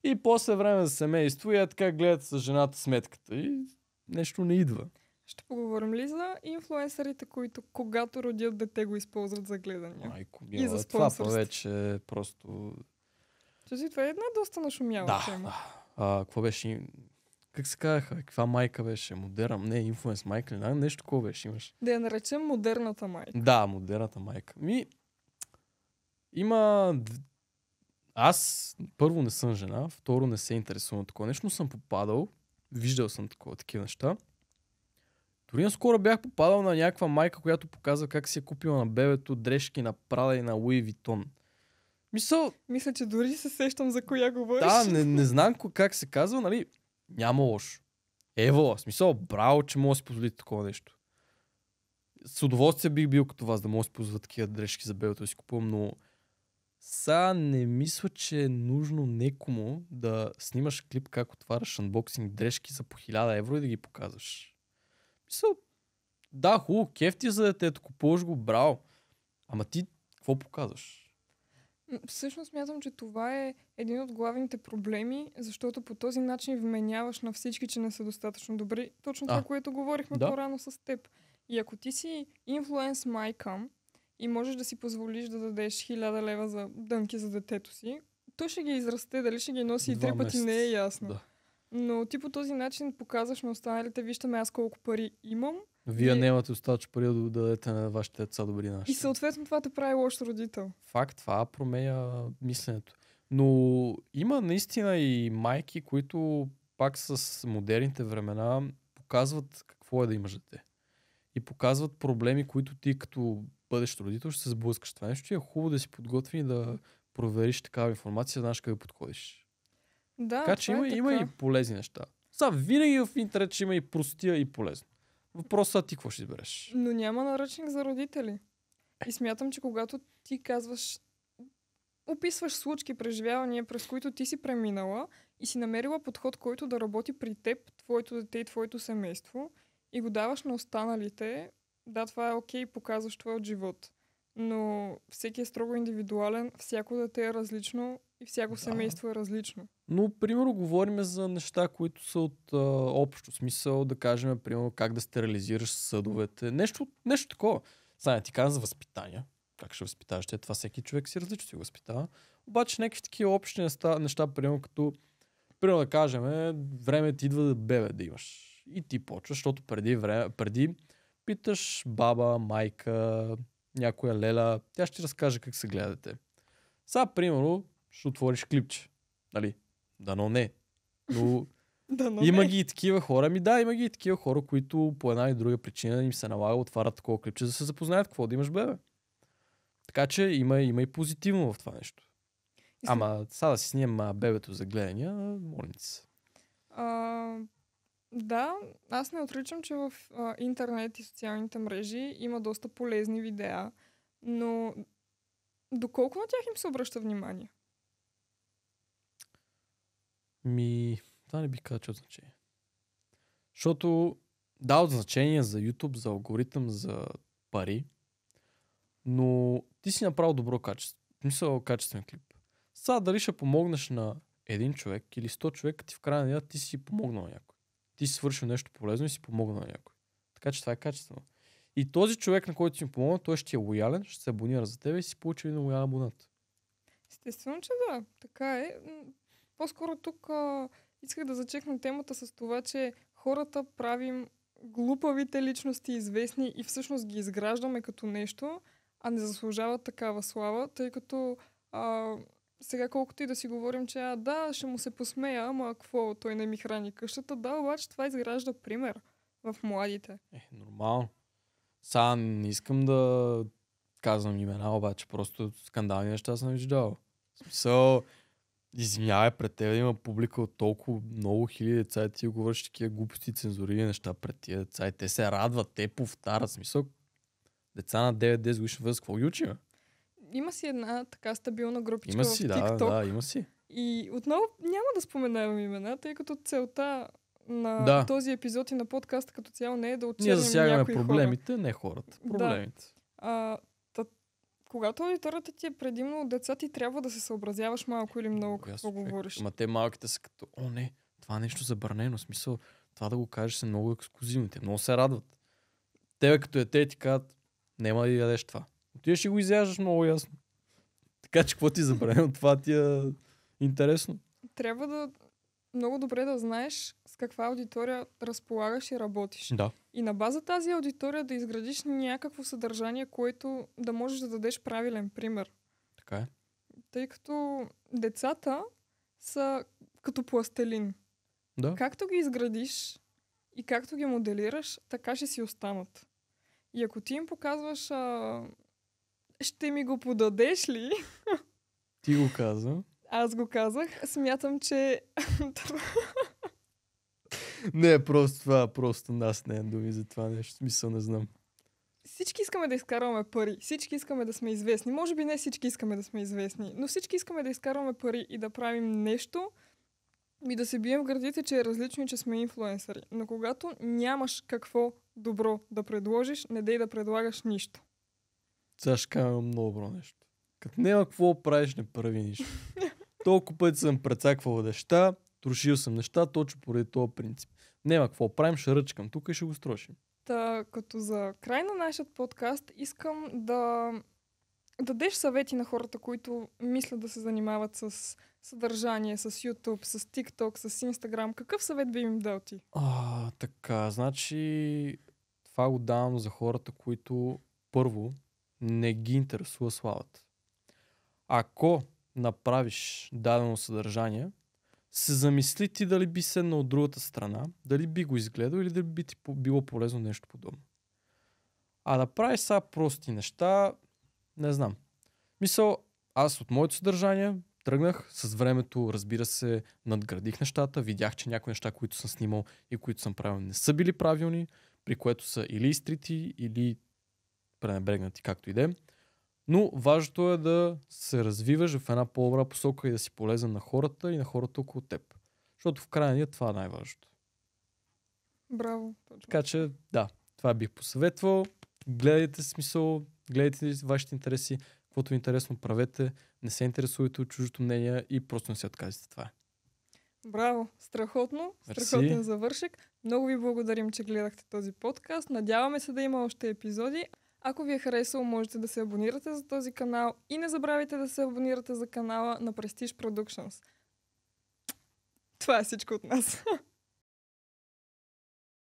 [SPEAKER 2] и после време за семейство и така гледат с жената сметката и нещо не идва.
[SPEAKER 1] Ще поговорим ли за инфлуенсърите, които когато родят дете го използват за гледания?
[SPEAKER 2] Майко
[SPEAKER 1] И за
[SPEAKER 2] мила, това
[SPEAKER 1] спонсорство.
[SPEAKER 2] повече просто...
[SPEAKER 1] Това е една доста нашумяла тема.
[SPEAKER 2] Какво беше? Как се казаха? Каква майка беше? Модерна? Не, инфлуенс майка ли? Нещо такова беше имаш.
[SPEAKER 1] Да я наречем модерната майка.
[SPEAKER 2] Да, модерната майка. Има... Аз първо не съм жена, второ не се интересувам такова нещо, но съм попадал, виждал съм такива неща. Дори наскоро бях попадал на някаква майка, която показва как си е купила на бебето дрежки на Прада и на Луи Витон.
[SPEAKER 1] Мисля, че дори се сещам за коя говориш.
[SPEAKER 2] Да, не знам как се казва, нали? Няма лошо. Ево, браво, че мога да си позволите такова нещо. С удоволствие бих бил като вас, да мога да си позволя такива дрежки за бебето да си купувам, но сега не мисля, че е нужно некому да снимаш клип как отваряш анбоксинг дрежки за по 1000 евро и да ги показваш. Да, хубаво, кеф ти за детето, купуваш го, браво. Ама ти какво показваш?
[SPEAKER 1] Всъщност смятам, че това е един от главните проблеми, защото по този начин вменяваш на всички, че не са достатъчно добри. Точно това, което говорихме по-рано с теб. И ако ти си инфлуенс майка и можеш да си позволиш да дадеш 1000 лева за дънки за детето си, той ще ги израсте, дали ще ги носи и 3 пъти не е ясно. Да. Но ти по този начин показваш на останалите, виждаме аз колко пари имам.
[SPEAKER 2] Вие нямате достатъчно пари да дадете на вашите деца добри неща.
[SPEAKER 1] И съответно това те прави лош родител.
[SPEAKER 2] Факт, това променя мисленето. Но има наистина и майки, които пак с модерните времена показват какво е да имаш дете. И показват проблеми, които ти като бъдещ родител ще се сблъскаш. Това нещо е хубаво да си подготви и да провериш такава информация, да знаеш къде подходиш.
[SPEAKER 1] Да,
[SPEAKER 2] така че има и полезни неща. Винаги в интернет ще има и простия и полезно. Въпросът ти какво ще избереш?
[SPEAKER 1] Но няма наръчник за родители. И смятам, че когато ти казваш, описваш случки, преживявания, през които ти си преминала и си намерила подход, който да работи при теб, твоето дете и твоето семейство и го даваш на останалите, да, това е окей, показваш твоят живот. Но всеки е строго индивидуален, всяко дете е различно и всяко семейство е различно.
[SPEAKER 2] Но, примерно, говорим за неща, които са от общо смисъл, да кажем, примерно, как да стерилизираш съдовете. Нещо такова. Сега ти казвам за възпитание. Как ще възпитаваш? Това всеки човек си различно си възпитава. Обаче някакви такива общи неща, примерно, като да кажем, време ти идва да бебе да имаш. И ти почваш, защото преди питаш баба, майка, някоя леля, тя ще ти разкаже как се гледате. Сега, примерно, ще отвориш клипче. Нали? Дано не. Но има ги и такива хора. Има ги и такива хора, които по една или друга причина им се налага отварят такова клипче, за да се запознаят какво да имаш бебе. Така че има и позитивно в това нещо. Ама сега да си снимам бебето за гледания, молим се.
[SPEAKER 1] Да, аз не отричам, че в интернет и социалните мрежи има доста полезни видеа, но доколко на тях им се обръща внимание?
[SPEAKER 2] Това не бих казал, че от значение. Защото от значение за YouTube, за алгоритъм, за пари, но ти си направил добро качество. Качествен клип. Сега дали ще помогнеш на един човек или 100 човека, ти в края на деня ти си помогнал на някой. Ти си свършил нещо полезно и си помогнал на някой. Така че това е качествено. И този човек, на който си им помогнал, той ще е лоялен, ще се абонира за теб и си получи един лоялен абонат.
[SPEAKER 1] Естествено, че да. Така е. По-скоро тук исках да зачекна темата с това, че хората правим глупавите личности известни и всъщност ги изграждаме като нещо, а не заслужават такава слава, тъй като сега колкото и да си говорим, че да, ще му се посмея, ама какво, той не ми храни къщата, да, обаче това изгражда пример в младите.
[SPEAKER 2] Нормално. Сега не искам да казвам имена, обаче просто скандални неща съм виждал. В смисъл, извинявай пред теб да има публика от толкова много хиляди деца и ти говориш такива глупости, цензурили неща пред тия деца и те се радват, те повтарят. Смисъл, деца на 9-10 годишна възраст, какво ги учим?
[SPEAKER 1] Има си една така стабилна групичка
[SPEAKER 2] Има си,
[SPEAKER 1] в TikTok.
[SPEAKER 2] да, има си.
[SPEAKER 1] И отново няма да споменавам имена, тъй като целта на този епизод и на подкаста като цяло не е да отчерним някои хора.
[SPEAKER 2] Ние засягаме проблемите, не хората. Проблемите.
[SPEAKER 1] Да. Когато аудиторията ти е предимно от деца, ти трябва да се съобразяваш малко или много какво говориш.
[SPEAKER 2] Ма те малките са като, не, това е нещо забранено. Смисъл, това да го кажеш са много ексклузивни. Те много се радват. Тебе като дете ти казват, няма да ядеш това. Ти ще го изяждаш много ясно. Така че какво ти е забранено, това ти е интересно.
[SPEAKER 1] Трябва да много добре да знаеш с каква аудитория разполагаш и работиш.
[SPEAKER 2] Да.
[SPEAKER 1] И на база тази аудитория да изградиш някакво съдържание, което да можеш да дадеш правилен пример.
[SPEAKER 2] Така е.
[SPEAKER 1] Тъй като децата са като пластелин.
[SPEAKER 2] Да.
[SPEAKER 1] Както ги изградиш и както ги моделираш, така ще си останат. И ако ти им показваш ще ми го подадеш ли?
[SPEAKER 2] Ти го каза.
[SPEAKER 1] Аз го казах. Смятам, че...
[SPEAKER 2] Не, просто нас не е думи за това нещо. Смисъл не знам.
[SPEAKER 1] Всички искаме да изкарваме пари. Всички искаме да сме известни. Може би не всички искаме да сме известни, но всички искаме да изкарваме пари и да правим нещо и да се бием в гърдите, че е различно и че сме инфлуенсъри. Но когато нямаш какво добро да предложиш, не дей да предлагаш нищо.
[SPEAKER 2] Сега ще кажа много добро нещо. Като няма какво правиш, не прави нищо. Толкова пъти съм прецаквал неща, трошил съм неща, точно поради този принцип. Няма какво правим, ще ръчкам тук и ще го строшим.
[SPEAKER 1] Като за край на нашия подкаст искам да дадеш съвети на хората, които мислят да се занимават с съдържание, с YouTube, с TikTok, с Instagram. Какъв съвет би им дал ти?
[SPEAKER 2] Така, значи това го давам за хората, които първо не ги интересува славата. Ако направиш дадено съдържание, се замисли ти дали би седнал от другата страна, дали би го изгледал или дали би ти било полезно нещо подобно. А да правиш сега прости неща, не знам. Мисъл, аз от моето съдържание тръгнах, с времето, разбира се, надградих нещата, видях, че някои неща, които съм снимал и които съм правил, не са били правилни, при което са или изтрити, или пренебрегнати, както и да е. Но важното е да се развиваш в една по-добра посока и да си полезен на хората и на хората около теб. Защото в крайна ден това е най-важното.
[SPEAKER 1] Браво. Точно.
[SPEAKER 2] Така че, да, това бих посъветвал. Гледайте смисъл, гледайте вашите интереси, каквото е интересно правете, не се интересувайте от чуждото мнение и просто не се отказите. Това е.
[SPEAKER 1] Браво, страхотно, страхотен завършек. Много ви благодарим, че гледахте този подкаст. Надяваме се да има още епизоди. Ако ви е харесало, можете да се абонирате за този канал и не забравяйте да се абонирате за канала на Prestige Productions. Това е всичко от нас.